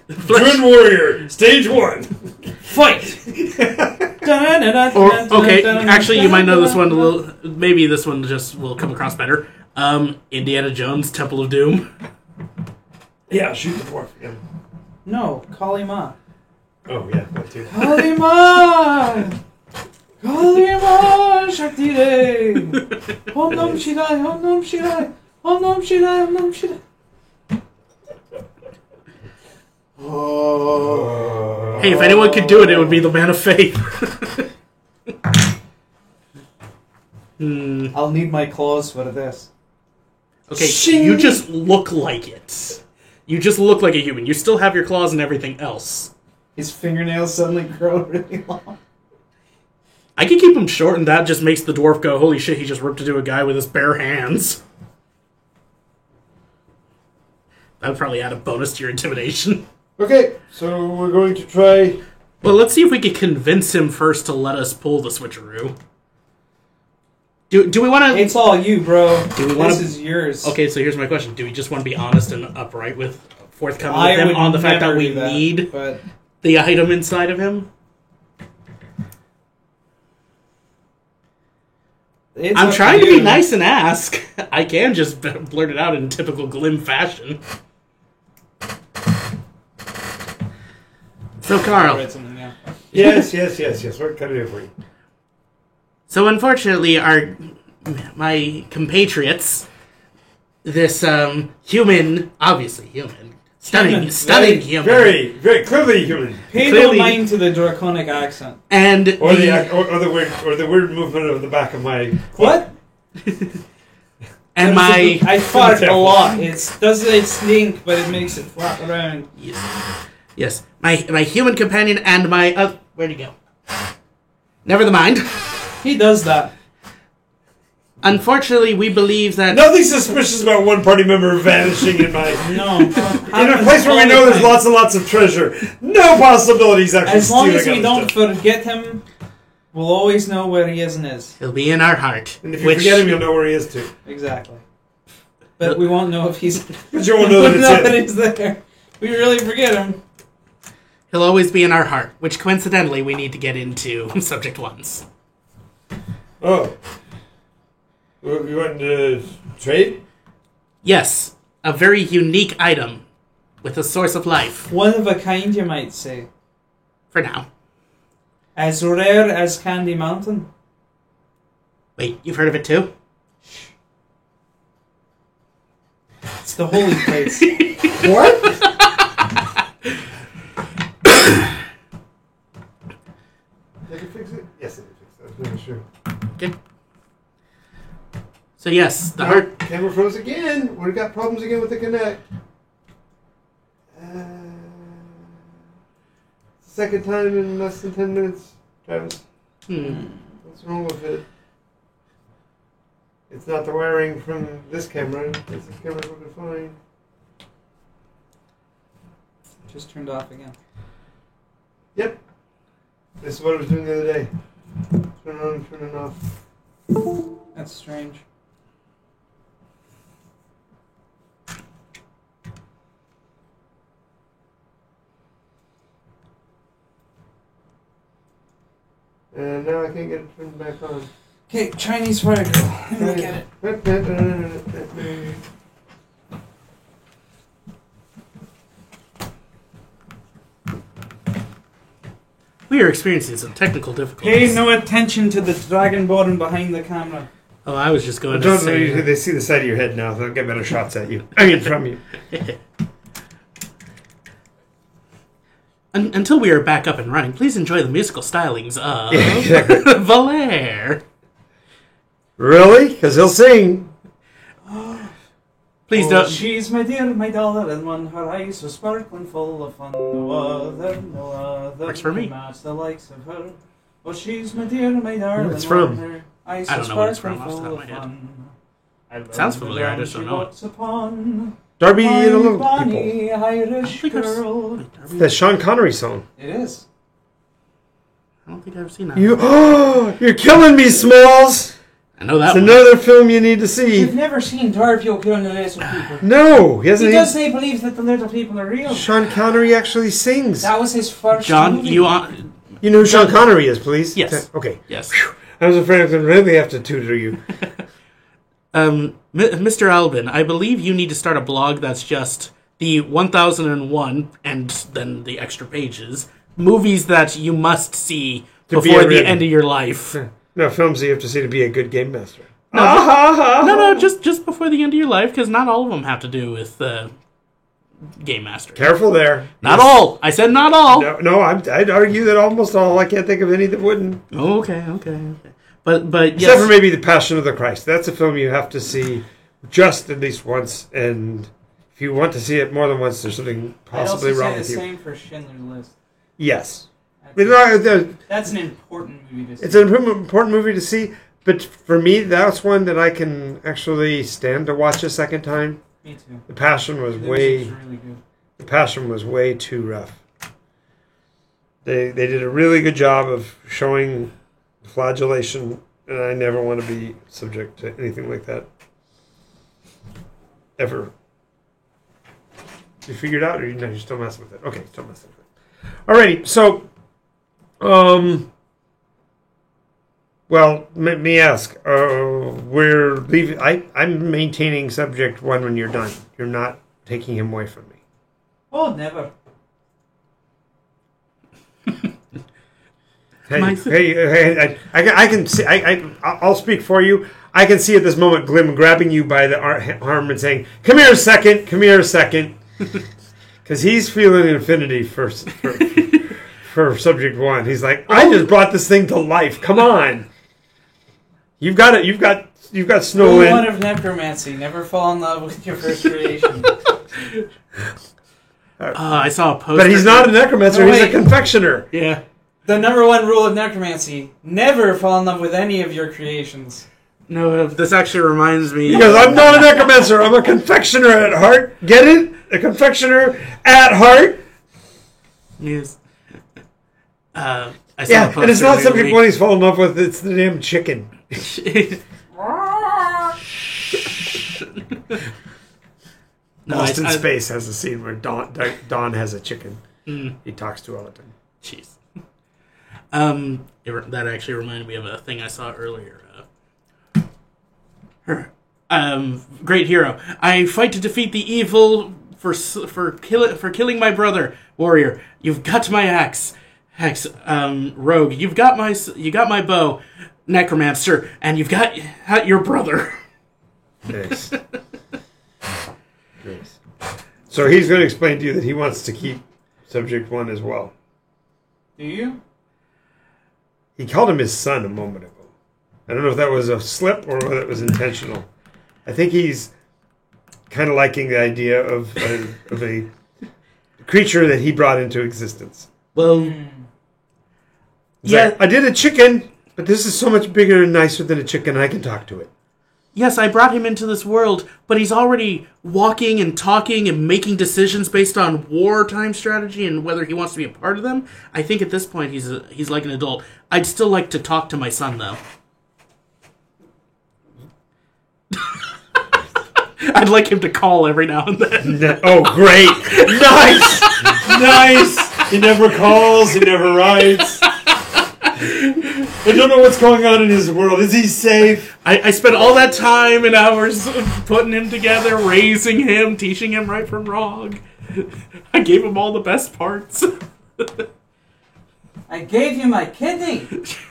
Druid Warrior, Stage 1. Fight! Or, okay, actually, you might know this one a little... Maybe this one just will come across better. Indiana Jones, Temple of Doom. Yeah, shoot the dwarf. Yeah. No, Kalima. Oh, yeah, that too. Kalima! Kalima Shakti Om Nam Shivaya, Om Nam Shivaya, Om Nam Shivaya, Om Nam Shivaya. Oh. Hey, if anyone could do it, it would be the Man of Faith. I'll need my claws for this. Okay, Shing. you just look like it. You just look like a human. You still have your claws and everything else. His fingernails suddenly grow really long. I could keep him short, and that just makes the dwarf go, holy shit, he just ripped into a guy with his bare hands. That would probably add a bonus to your intimidation. Okay, so we're going to try... Well, let's see if we can convince him first to let us pull the switcheroo. Do we want to... It's all you, bro. Do we wanna- This is yours. Okay, so here's my question. Do we just want to be honest and upright with forthcoming I with him would on the fact that never we do that, need but the item inside of him? I'm trying to be nice and ask. I can just blurt it out in typical Glim fashion. So, Carl. Yes. What can I do for you? So, unfortunately, my compatriots, this human, obviously human, stunning human, very clearly human. Pay no mind to the draconic accent, and or the weird movement of the back of my what? And I fart a lot. It stink, but it makes it flap around. Yes. My human companion and my where'd he go? Never mind. He does that. Unfortunately, we believe that nothing suspicious about one party member vanishing in my in a place where we know there's lots and lots of treasure. No possibilities actually. As long as we don't forget him, we'll always know where he is and is. He'll be in our heart. And if you forget him, you'll know where he is too. Exactly. But we won't know if he's. But you won't know that he's there. We really forget him. He'll always be in our heart, which coincidentally we need to get into subject once. Oh. You want to trade? Yes. A very unique item with a source of life. One of a kind, you might say. For now. As rare as Candy Mountain. Wait, you've heard of it too? Shh. It's the holy place. What? Did it fix it? Yes, it did fix it. I was not sure. Okay. So yes, the heart... Camera froze again. We've got problems again with the Kinect. Second time in less than 10 minutes, Travis. What's wrong with it? It's not the wiring from this camera. This camera's working fine. Just turned off again. Yep. This is what I was doing the other day. Turn on, turn it off. That's strange. And now I can't get it turned back on. Okay, Chinese fire girl. Let me look at it. We are experiencing some technical difficulties. Pay no attention to the dragonborn behind the camera. Oh, I was just going to say... They see the side of your head now. They'll get better shots at you. I mean, from you. Until we are back up and running, please enjoy the musical stylings of... Yeah, exactly. Valere. Really? Because he'll sing. Please don't... She's my dear, my dollar, and one her eyes are sparkling full of fun. No other Works for me. match the likes of her. Oh, she's my dear, my darling. It's from? Her eyes I don't know what it's sparkling from off the full top of my of head. fun. Sounds familiar, I just don't know it. Upon Darby and the Little People. bonny Irish girl. The Sean Connery song. It is. I don't think I've seen that. You're killing me, Smalls. I know that It's one. another film you need to see. You've never seen Darvio killing the little people. No, he hasn't. He does say he believes that the little people are real. Sean Connery actually sings. That was his first John, movie. You know who Sean Connery is, please? Yes. Okay. Yes. I was afraid I was going to really have to tutor you. Mr. Albin, I believe you need to start a blog that's just the 1001 and then the extra pages movies that you must see before the end of your life. No, films that you have to see to be a good game master. No, just before the end of your life, because not all of them have to do with game master. Careful there. Not all. I said not all. No, I'd argue that almost all. I can't think of any that wouldn't. Okay. But Except yes. for maybe The Passion of the Christ. That's a film you have to see just at least once, and if you want to see it more than once, there's something possibly wrong with you. the same for Schindler's List. Yes. That's an important movie to see. It's an important movie to see, but for me, that's one that I can actually stand to watch a second time. Me too. The Passion was really good. The Passion was way too rough. They did a really good job of showing flagellation, and I never want to be subject to anything like that. Ever. You figured out, or you're still messing with it? Okay, still messing with it. Alrighty, so, Well, let me ask. We're leaving. I'm maintaining subject 1 when you're done. You're not taking him away from me. Oh, never. Hey, I can see. I'll speak for you. I can see at this moment Glim grabbing you by the arm and saying, "Come here a second. Come here a second," because he's feeling an affinity for subject 1. He's like, "I just brought this thing to life. Come on, you've got it. You've got Snow Rule in." 1 of necromancy: never fall in love with your first creation. I saw a poster. But he's not a necromancer. No, he's a wait. confectioner. Yeah. The number 1 rule of necromancy: never fall in love with any of your creations. No, this actually reminds me. Because I'm not a necromancer. I'm a confectioner at heart. Get it? A confectioner at heart. Yes. I saw a Yeah, and it's poster not the subject other 1 he's fallen in love with. It's the damn chicken. week. No, Lost in Space has a scene where Don has a chicken. He talks to all the time. Jeez. That actually reminded me of a thing I saw earlier. Great hero. I fight to defeat the evil for killing my brother. Warrior, you've got my axe. Hex, rogue, you got my bow. Necromancer, and you've got your brother. Nice. Nice. So he's going to explain to you that he wants to keep subject 1 as well. Do you? He called him his son a moment ago. I don't know if that was a slip or whether it was intentional. I think he's kind of liking the idea of a creature that he brought into existence. Well, Yeah, I did a chicken, but this is so much bigger and nicer than a chicken. I can talk to it. yes, I brought him into this world, but he's already walking and talking and making decisions based on wartime strategy and whether he wants to be a part of them. I think at this point he's like an adult. I'd still like to talk to my son, though. I'd like him to call every now and then. Oh, great. Nice. Nice. He never calls. He never writes. I don't know what's going on in his world. Is he safe? I spent all that time and hours putting him together, raising him, teaching him right from wrong. I gave him all the best parts. I gave you my kidney,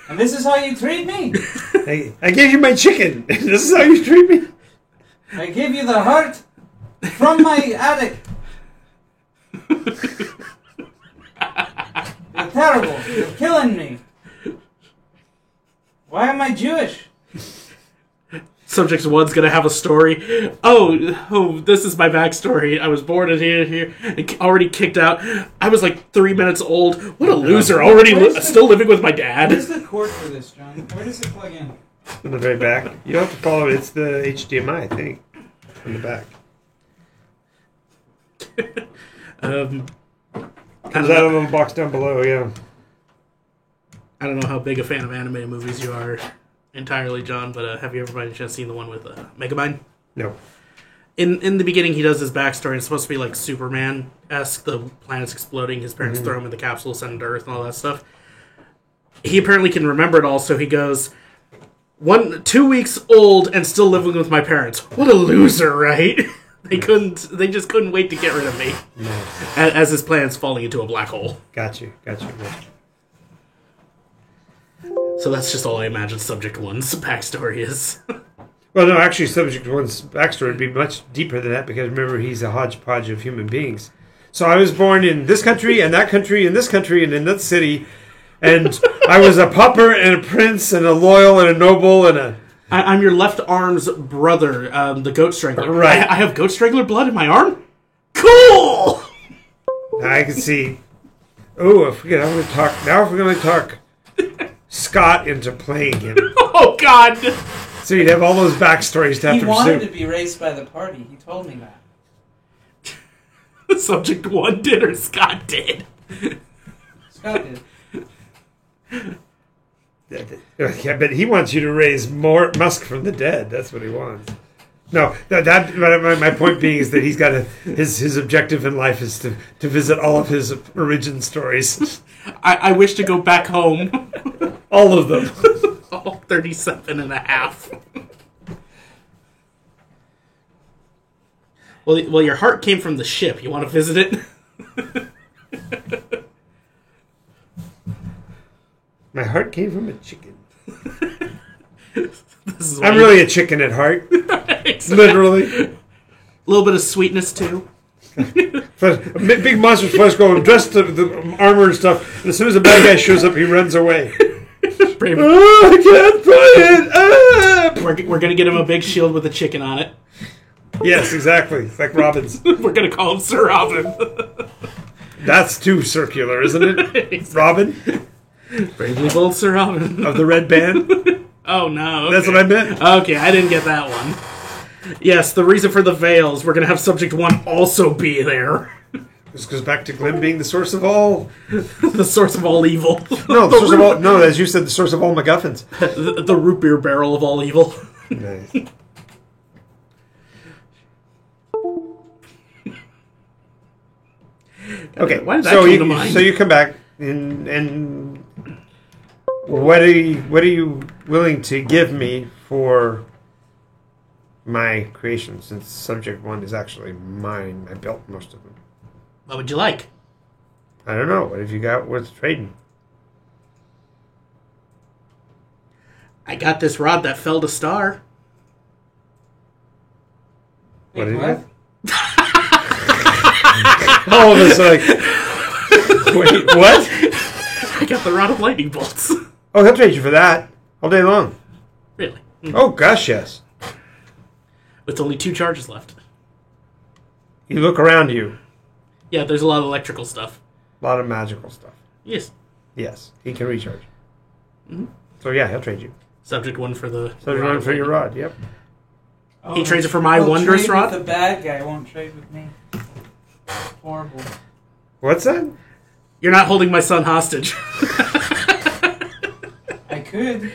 and this is how you treat me. I gave you my chicken. This is how you treat me? I gave you the heart from my attic. You're terrible. You're killing me. Why am I Jewish? Subject 1's gonna have a story. Oh, this is my backstory. I was born in here, and already kicked out. I was like 3 minutes old. What a loser! Still living with my dad. Where's the cord for this, John? Where does it plug in? In the very back. You don't have to follow it. It's the HDMI, I think. In the back. Comes out of a little box down below, yeah. I don't know how big a fan of animated movies you are entirely, John, but have you ever by any chance seen the one with Megamind? No. In the beginning, he does his backstory. It's supposed to be like Superman-esque. The planet's exploding. His parents throw him in the capsule, send him to Earth, and all that stuff. He apparently can remember it all, so he goes, 2 weeks old and still living with my parents. What a loser, right? They just couldn't wait to get rid of me. No. As his planet's falling into a black hole. Got you. So that's just all I imagine Subject 1's backstory is. Well, no, actually, Subject 1's backstory would be much deeper than that because remember, he's a hodgepodge of human beings. So I was born in this country and that country and this country and in that city, and I was a pauper and a prince and a loyal and a noble and a... I'm your left arm's brother, the Goat Strangler. Right. I have Goat Strangler blood in my arm? Cool! I can see... Oh, I forget. I'm going to talk... Now we're going to talk Scott into playing him. Oh, God! So you'd have all those backstories to have He to wanted pursue. to be raised by the party. He told me that. Subject 1 did or Scott did? Scott did. Yeah, but he wants you to raise more Musk from the dead. That's what he wants. No, my point being is that he's got his objective in life is to visit all of his origin stories. I wish to go back home. All of them. Oh. 37 and a half. Well, your heart came from the ship. You want to visit it? My heart came from a chicken. This is I'm really a chicken at heart. Exactly. Literally. A little bit of sweetness, too. Big monsters first go dressed to the armor and stuff, and as soon as the bad guy shows up, he runs away. Oh, I can't play it! Ah! We're going to get him a big shield with a chicken on it. Yes, exactly. Like Robin's. We're going to call him Sir Robin. That's too circular, isn't it? Robin? Bravely bold Sir Robin. Of the red band? Oh, no. Okay. That's what I meant. Okay, I didn't get that one. Yes, the reason for the veils, we're going to have Subject 1 also be there. This goes back to Glim being the source of all... The source of all evil. No, the source of all... No, as you said, the source of all MacGuffins. The root beer barrel of all evil. Nice. Okay, Why did that come to mind? So you come back, and what are you willing to give me for my creation? Since Subject 1 is actually mine, I built most of them. What would you like? I don't know. What have you got worth trading? I got this rod that fell to star. What Wait, is what? it? All of us like, wait, what? I got the rod of lightning bolts. Oh, he'll trade you for that all day long. Really? Oh, gosh, yes. With only 2 charges left. You look around you. Yeah, there's a lot of electrical stuff. A lot of magical stuff. Yes. Yes, he can recharge. Mm-hmm. So yeah, he'll trade you. Subject 1 for the... So you're on for your rod. Yep. He trades it for my He'll wondrous trade rod? with the bad guy won't trade with me. Horrible. What's that? You're not holding my son hostage. I could.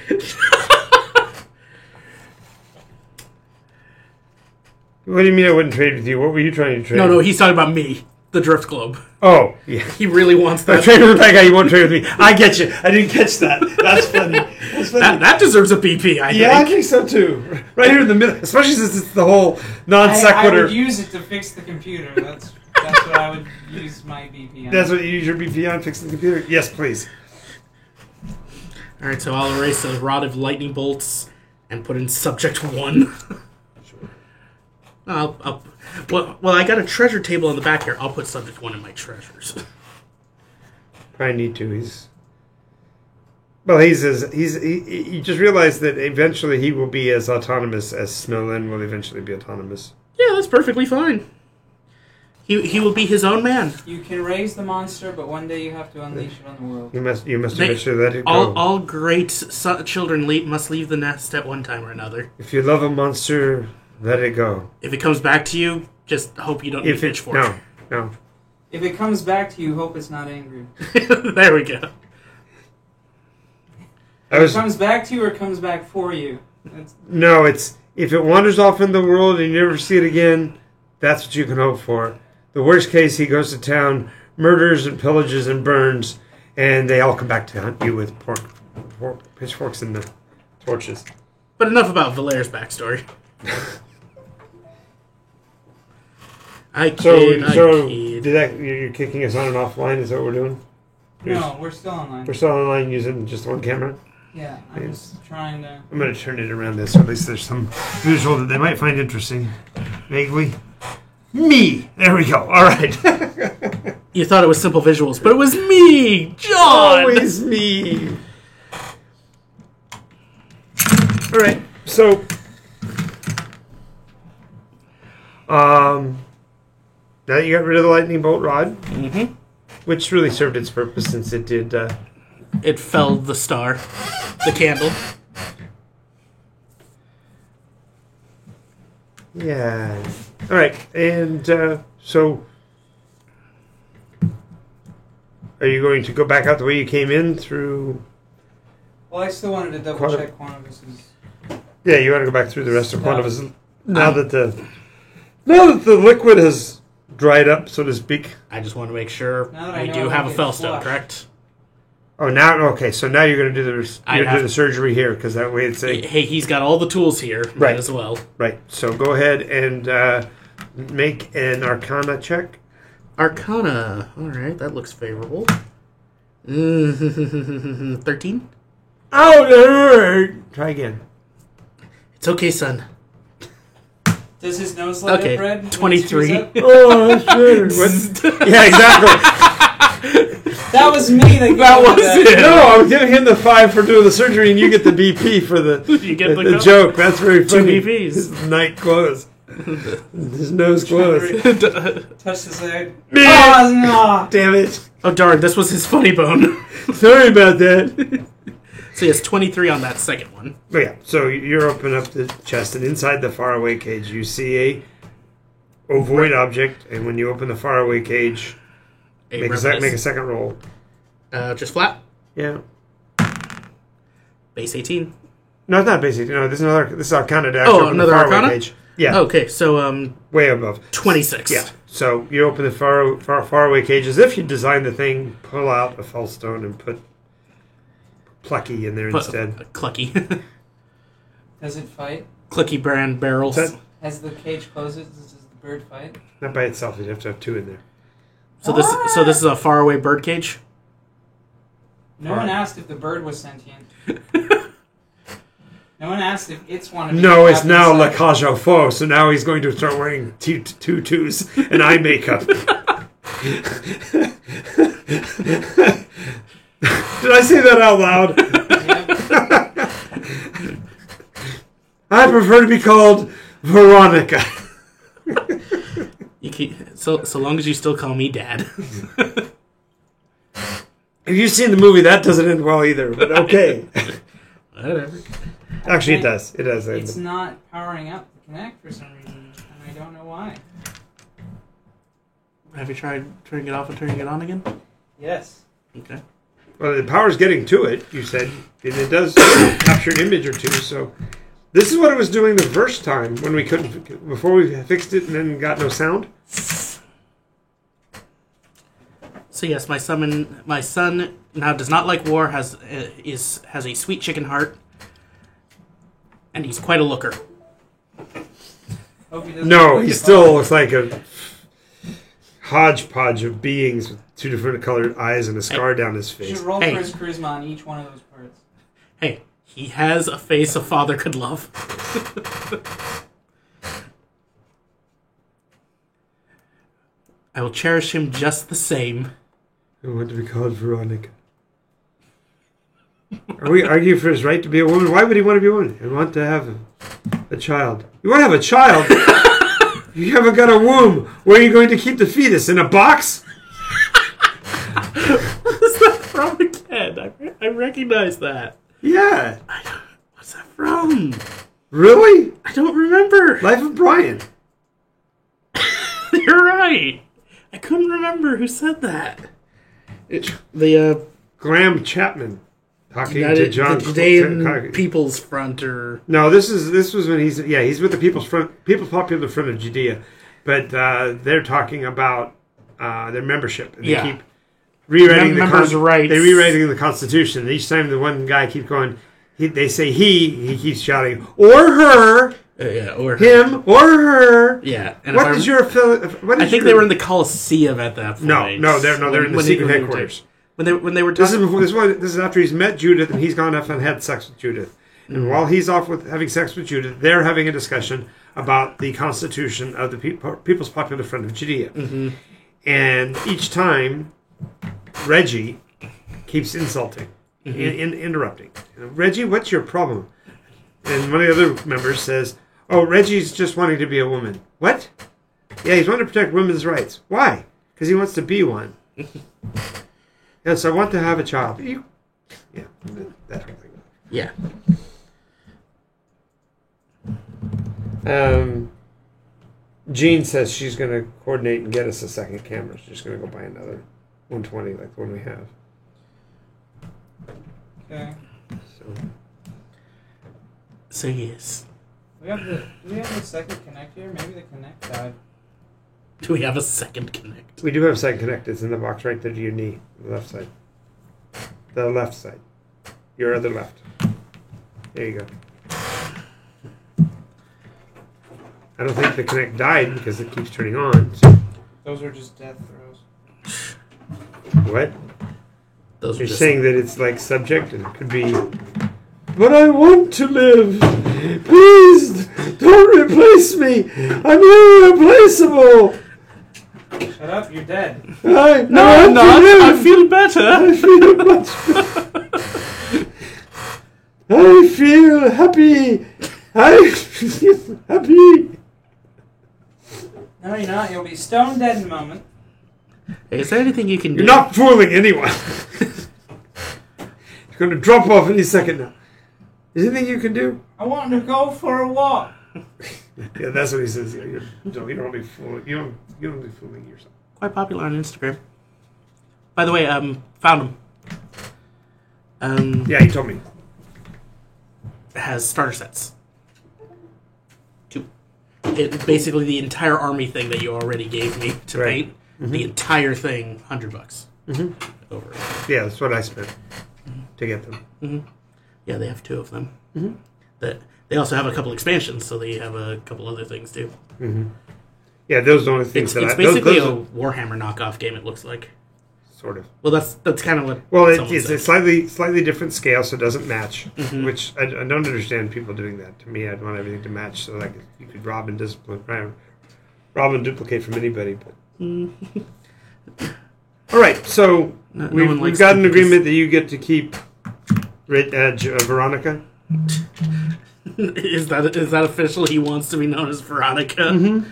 What do you mean I wouldn't trade with you? What were you trying to trade? No, he's talking about me. The Drift Globe. Oh, yeah. He really wants I'm that. trading with that guy. You won't trade with me. I get you. I didn't catch that. That's funny. That's funny. That deserves a BP, I Yeah, I think. think so too. Right here in the middle, especially since it's the whole non I sequitur. would use it to fix the computer. That's what I would use my BP on. That's what you use your BP on, fixing the computer. Yes, please. Alright, so I'll erase the rod of lightning bolts and put in Subject 1. Well, I got a treasure table in the back here. I'll put Subject 1 in my treasures. Probably need to. You just realized that eventually he will be as autonomous as Snowland will eventually be autonomous. Yeah, that's perfectly fine. He will be his own man. You can raise the monster, but one day you have to unleash it on the world. You must eventually let it go. All great children must leave the nest at one time or another. If you love a monster, let it go. If it comes back to you, just hope you don't need a pitchfork. No. If it comes back to you, hope it's not angry. There we go. If it comes back to you or it comes back for you. It's if it wanders off in the world and you never see it again, that's what you can hope for. The worst case, he goes to town, murders and pillages and burns, and they all come back to hunt you with pitchforks and the torches. But enough about Valaire's backstory. I kid. You're kicking us on and offline? Is that what we're doing? No, we're still online. We're still online using just one camera? Yeah, I'm just trying to... I'm going to turn it around this, so at least there's some visual that they might find interesting. Vaguely. Me! There we go. All right. You thought it was simple visuals, but it was me, John! Always me. All right. So, now that you got rid of the lightning bolt rod, which really served its purpose since it did... It felled the star. The candle. Yeah. All right. And so, are you going to go back out the way you came in through... Well, I still wanted to double check Quantivus's... Yeah, you want to go back through the rest of Quantivus now that the liquid has dried up, so to speak. I just want to make sure Now that I we know do I'm have a getting fellstone, flushed. correct? Oh, now okay. So now you're going to do the surgery here because that way it's a Hey, he's got all the tools here. Right. Might as well. right. So go ahead and make an Arcana check. Arcana. All right, that looks favorable. 13. Oh, try again. It's okay, son. Does his nose light up red? 23. Oh, that's good. Yeah, exactly. That was me that was it. No, I'm giving him the 5 for doing the surgery, and you get the BP for the You get the joke. That's very funny. 2 BPs. His night glows. His nose glows. Touched his head. Man. Oh, no. Damn it! Oh, darn, this was his funny bone. Sorry about that. So, yes, 23 on that second one. But yeah, so you're opening up the chest, and inside the faraway cage, you see a ovoid object. And when you open the faraway cage, make a second roll. Just flat. Yeah. Base 18. No, it's not basic. No, this is Arcana to Oh, another Arcana? Cage. Yeah. Okay, so Way above. 26. Yeah. So you open the faraway cage as if you designed the thing, pull out a fellstone, and put Plucky in there instead. Clucky. Does it fight? Clucky brand barrels. As the cage closes, does the bird fight? Not by itself. You'd have to have 2 in there. So this is a faraway bird cage? No one asked if the bird was sentient. No one asked if it's one of the No, it's now La Cage aux Faux, so now he's going to start wearing tutus and eye makeup. Did I say that out loud? I prefer to be called Veronica. You keep, so long as you still call me Dad. If you've seen the movie, that doesn't end well either, but okay. Whatever. Actually, it does. It does. It's not powering up the Kinect for some reason, and I don't know why. Have you tried turning it off and turning it on again? Yes. Okay. Well, the power's getting to it, you said, and it does capture an image or two, so... This is what it was doing the first time when we couldn't... Before we fixed it and then got no sound. So yes, my son now does not like war, has a sweet chicken heart, and he's quite a looker. No, he still looks like a hodgepodge of beings with 2 different colored eyes and a scar down his You face. should roll for his charisma on each one of those parts. Hey, he has a face a father could love. I will cherish him just the same. I want to be called Veronica. Are we arguing for his right to be a woman? Why would he want to be a woman? I want to have a child. You want to have a child? You haven't got a womb. Where are you going to keep the fetus? In a box? What is that from again? I recognize that. Yeah. What's that from? Really? I don't remember. Life of Brian. You're right. I couldn't remember who said that. Graham Chapman talking United, to John the Judean People's Front, or no, this was when he's with the People's Popular Front of Judea, but they're talking about their membership. And they keep rewriting members' rights. They're rewriting the Constitution. And each time the one guy keeps going, they say he keeps shouting or her. or him or her. Yeah. And what is your affiliate? I think they were in the Coliseum at that point. No, they're in the secret headquarters. When they were talking, this is after he's met Judith and he's gone off and had sex with Judith. And while he's off with having sex with Judith, they're having a discussion about the Constitution of the People's Popular Front of Judea. Mm-hmm. And each time, Reggie keeps insulting, interrupting. Reggie, what's your problem? And one of the other members says, "Oh, Reggie's just wanting to be a woman." What? Yeah, he's wanting to protect women's rights. Why? Because he wants to be one. Yes, I want to have a child. Yeah, that whole thing. Yeah. Jean says she's going to coordinate and get us a second camera. She's going to go buy another 120 like the one we have. Okay. So yes. Do we have the second Kinect here? Maybe the Kinect died. Do we have a second Kinect? We do have a second Kinect. It's in the box right there to your knee, on the left side. The left side. Your other left. There you go. I don't think the Connect died because it keeps turning on. So. Those are just death throws. What? Those You're are just saying that it's like subject and it could be... But I want to live. Please don't replace me. I'm irreplaceable. Shut up, you're dead. No, I'm not. I feel better. I feel much better. I feel happy. I feel happy. No, you're not. You'll be stone dead in a moment. Hey, is there anything you can do? You're not fooling anyone. You're going to drop off any second now. Is there anything you can do? I want to go for a walk. Yeah, that's what he says. Yeah, you don't be fooling. You don't be fooling yourself. Quite popular on Instagram. By the way, found him. Yeah, he told me. Has starter sets. 2. Basically the entire army thing that you already gave me to paint. Mm-hmm. The entire thing, $100. Mm-hmm. Over. Yeah, that's what I spent to get them. Mm-hmm. Yeah, they have 2 of them. Mm-hmm. They also have a couple expansions, so they have a couple other things too. Mm-hmm. Yeah, those are the only things it's basically a Warhammer knockoff game. It looks like. Sort of. Well, that's kind of what. Well, it's a slightly different scale, so it doesn't match. Mm-hmm. Which I don't understand people doing that. To me, I'd want everything to match, so like you could rob and duplicate from anybody. But all right, so we've got an agreement that you get to keep Veronica. Is that official? He wants to be known as Veronica. Mm-hmm.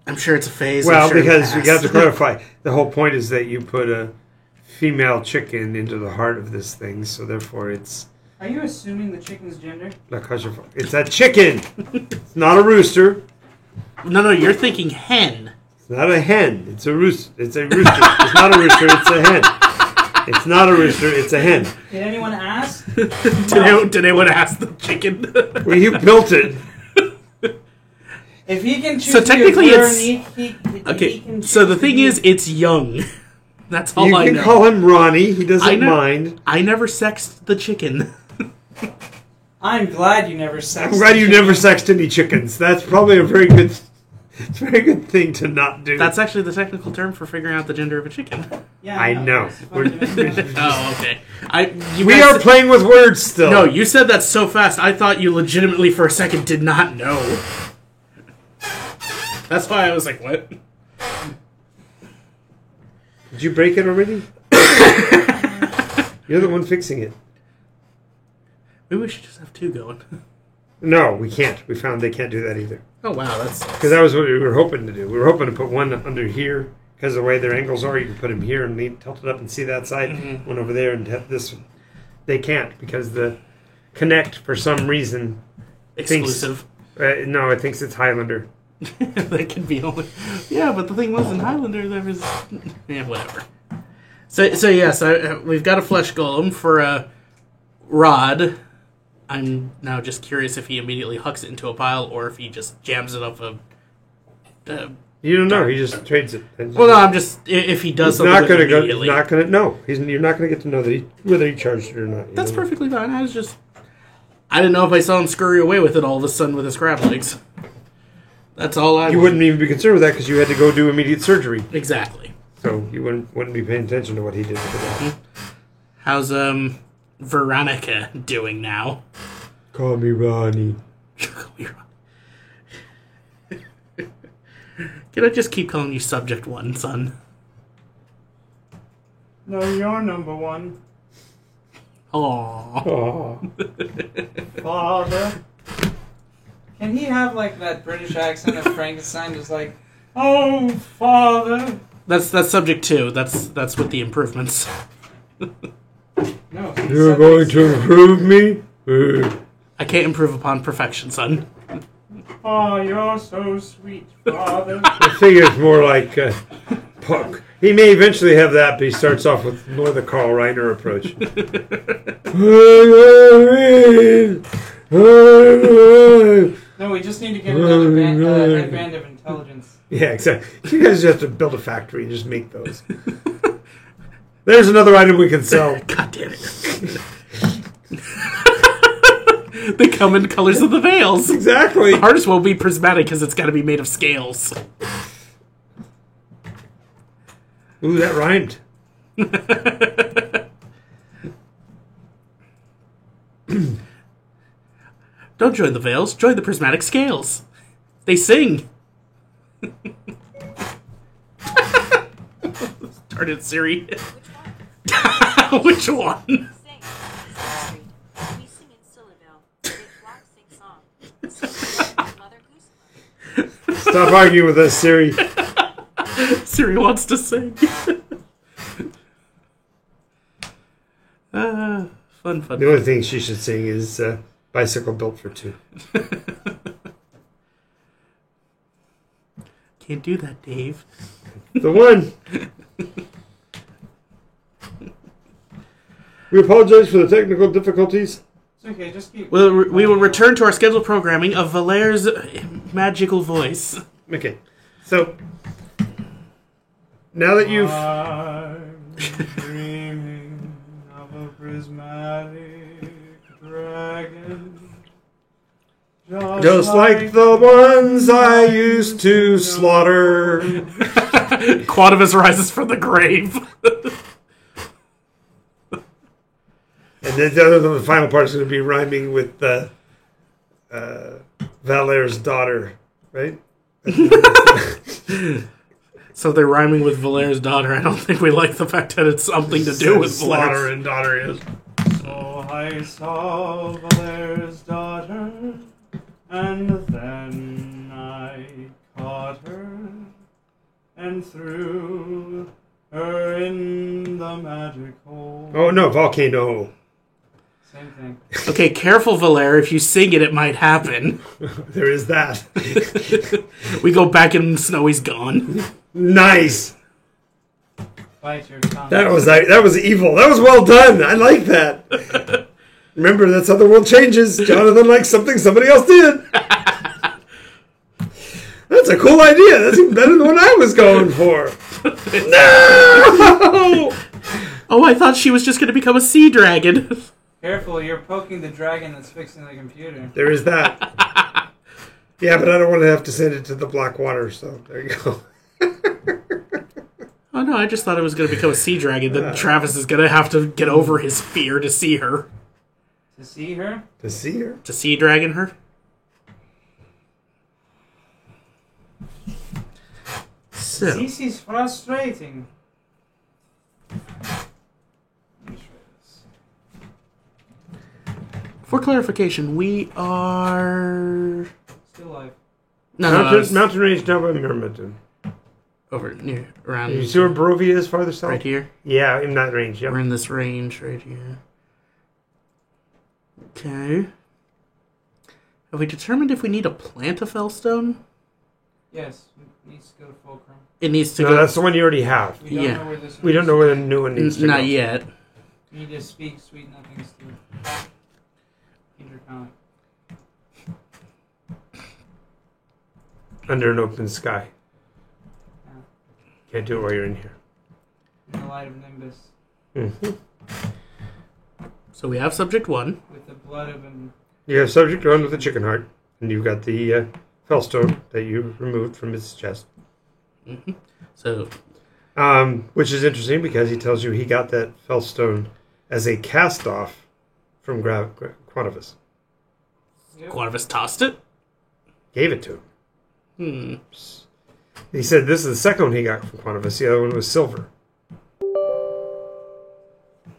I'm sure it's a phase. Well, because we have to clarify, the whole point is that you put a female chicken into the heart of this thing, so therefore it's... Are you assuming the chicken's gender? It's a chicken! It's not a rooster. No, you're thinking hen. It's not a hen. It's a rooster. It's a rooster. It's not a rooster. It's a hen. It's not a rooster. It's a hen. Did anyone ask? Did anyone ask the chicken? Well, you built it. If he can choose so technically it's... he okay, so the thing is, it's young. That's all I know. You can call him Ronnie. He doesn't mind. I never sexed the chicken. I'm glad you never sexed I'm glad you never sexed any chickens. That's probably a very good thing to not do. That's actually the technical term for figuring out the gender of a chicken. Yeah, I know. Oh, okay. We are playing with words still. No, you said that so fast, I thought you legitimately for a second did not know. That's why I was like, what? Did you break it already? You're the one fixing it. Maybe we should just have 2 going. No, we can't. We found they can't do that either. Oh, wow. That's... Because that was what we were hoping to do. We were hoping to put one under here. Because of the way their angles are, you can put them here and tilt it up and see that side. Mm-hmm. One over there and this. They can't because the Connect, for some reason... Exclusive. No, it thinks it's Highlander. That could be only... Yeah, but the thing was, in Highlander, there was... Yeah, whatever. So yes, we've got a flesh golem for Rod. I'm now just curious if he immediately hucks it into a pile or if he just jams it up a... You don't know. He just trades it. Well, no, I'm just... If he does something immediately... He's not going to... No. You're not going to get to know whether he charged it or not. That's perfectly fine. I didn't know if I saw him scurry away with it all of a sudden with his crab legs. That's all You wouldn't even be concerned with that because you had to go do immediate surgery. Exactly. So you wouldn't be paying attention to what he did with it. Mm-hmm. How's Veronica doing now? Call me Ronnie. Call me Ronnie. Can I just keep calling you Subject 1, son? No, you're number 1. Aww. Father. Can he have like that British accent of Frankenstein, just like, oh, father? That's Subject 2. That's with the improvements. No. You're going to improve me? I can't improve upon perfection, son. Oh, you're so sweet, father. I figure it's more like Puck. He may eventually have that, but he starts off with more the Carl Reiner approach. No, No, we just need to get another headband of intelligence. Yeah, exactly. You guys just have to build a factory and just make those. There's another item we can sell. God damn it. They come in colors of the veils. Exactly. The hardest will be prismatic because it's got to be made of scales. Ooh, that rhymed. Don't join the veils, join the prismatic scales. They sing. Darn it, Siri. Which one? Sing. We sing in Syllabel. The flock sing song. Mother Goose. Stop arguing with us, Siri. Siri wants to sing. Fun. The only thing she should sing is Bicycle Built for Two. Can't do that, Dave. The one. We apologize for the technical difficulties. It's okay, just keep... We will return to our scheduled programming of Valaire's magical voice. Okay, so now that you've I'm dreaming of a prismatic dragon. just like the ones I used to slaughter. Quadivus rises from the grave. And then the final part is going to be rhyming with Valaire's daughter, right? So they're rhyming with Valaire's daughter. I don't think we like the fact that it's something to do with slaughter Valaire's. and daughter is. So I saw Valaire's daughter, and then I caught her, and threw her in the magic hole. Oh no, volcano. Same thing. Okay, careful, Valaire. If you sing it, it might happen. There is that. We go back and Snowy's gone. Nice. Bite your tongue. That was evil. That was well done. I like that. Remember, that's how the world changes. Jonathan likes something somebody else did. That's a cool idea. That's even better than what I was going for. No! Oh, I thought she was just going to become a sea dragon. Careful, you're poking the dragon that's fixing the computer. There is that. Yeah, but I don't want to have to send it to the black water, so there you go. Oh, no, I just thought it was going to become a sea dragon. Then Travis is going to have to get over his fear to see her. To see her? To see her? To sea dragon her? So, This is frustrating. for clarification, we are... Still alive. No, Mountain range down by Mermaton. over near, around... You see where Barovia is farther south? right here? Yeah, in that range, yep. We're in this range right here. Okay. Have we determined if we need to plant a fellstone? Yes, it needs to go to Fulcrum. It needs to No, go... that's the one you already have. We don't Yeah. know where this one We don't is. know where the new one needs to go. Not yet. We need to speak sweet nothings to Intercom. Under an open sky. Yeah. Can't do it while you're in here. In the light of Nimbus. Mm-hmm. So we have subject 1. With the blood of an... You have subject one with the chicken heart, and you've got the fellstone that you removed from its chest. Mm-hmm. So, Which is interesting because he tells you he got that fellstone as a cast-off from Quantivus. Yep. Quantivus tossed it? Gave it to him. Hmm. He said this is the second one he got from Quantivus. The other one was silver.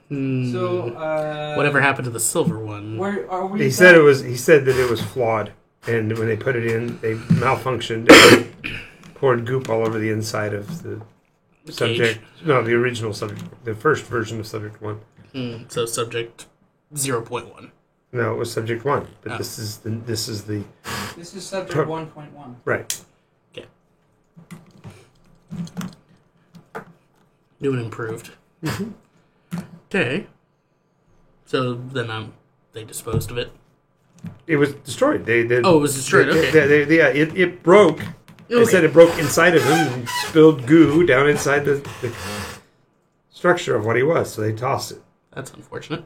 Hmm. So, Whatever happened to the silver one? Where are we? He said it was. He said that it was flawed, and when they put it in, they malfunctioned and poured goop all over the inside of the subject. No, the original subject, the first version of subject 1. So subject 0.1. No, it was subject 1, but Oh. this is the This is subject 1.1. right. Okay. New and improved. Okay. So then they disposed of it. It was destroyed. It was destroyed. Okay. It broke. They Okay. said it broke inside of him and spilled goo down inside the structure of what he was. So they tossed it. That's unfortunate.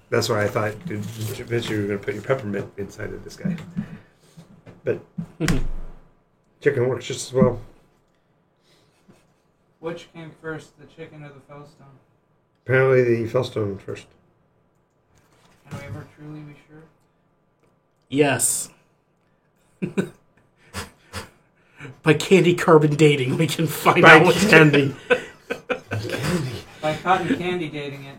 That's why I thought eventually you were going to put your peppermint inside of this guy. But chicken works just as well. Which came first, the chicken or the fellstone? Apparently the fellstone first. Can we ever truly be sure? Yes. By candy carbon dating, we can find out what candy. By cotton candy dating it.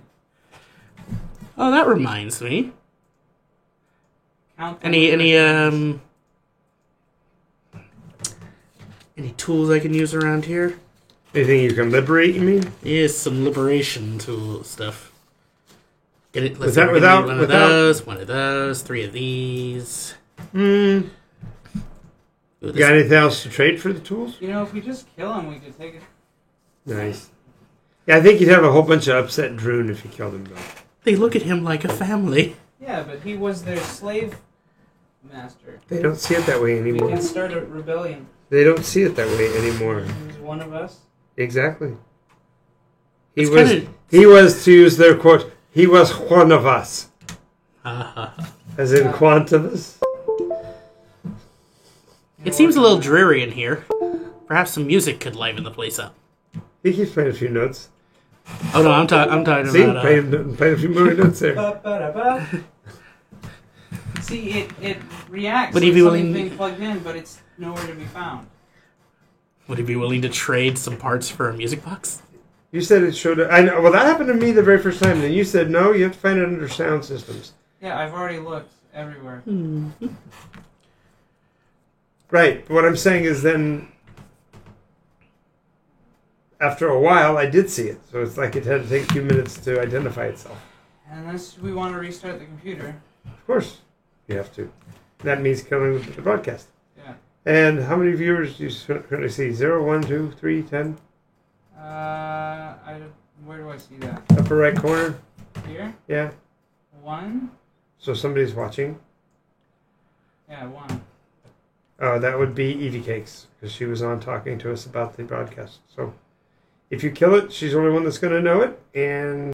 Oh, that reminds me. Count the Any tools I can use around here? Anything you can liberate, you mean? Yes, some liberation tool stuff. Get it? Let's Without- see, without- one without- of those, 3 of these. Hmm. Ooh, You this- got anything else to trade for the tools? You know, if we just kill him, we could take it. Nice. Yeah, I think you'd have a whole bunch of upset Droon if you killed him, though. They look at him like a family. Yeah, but he was their slave master. They don't see it that way We anymore. can start a rebellion. They don't see it that way anymore. He was one of us. Exactly. It's He was, to use their quote, he was one of us. As in Quantivus. It seems a little dreary in here. Perhaps some music could liven the place up. He keeps playing a few notes. Oh no, I'm talking See, about. playing a few more notes there. Ba-ba-da-ba. See, it reacts Would like he be something's willing- being plugged in, but it's nowhere to be found. Would he be willing to trade some parts for a music box? You said it showed up. I know. Well, that happened to me the very first time. Then you said, no, you have to find it under sound systems. Yeah, I've already looked everywhere. Right. But what I'm saying is then, after a while, I did see it. So it's like it had to take a few minutes to identify itself. Unless we want to restart the computer. Of course, you have to. That means killing the broadcast. Yeah. And how many viewers do you currently see? 0, 1, 2, 3, 10? Where do I see that? Upper right corner? Here? Yeah. 1? So somebody's watching. Yeah, 1. Oh, that would be Evie Cakes, because she was on talking to us about the broadcast. So if you kill it, she's the only one that's going to know it, and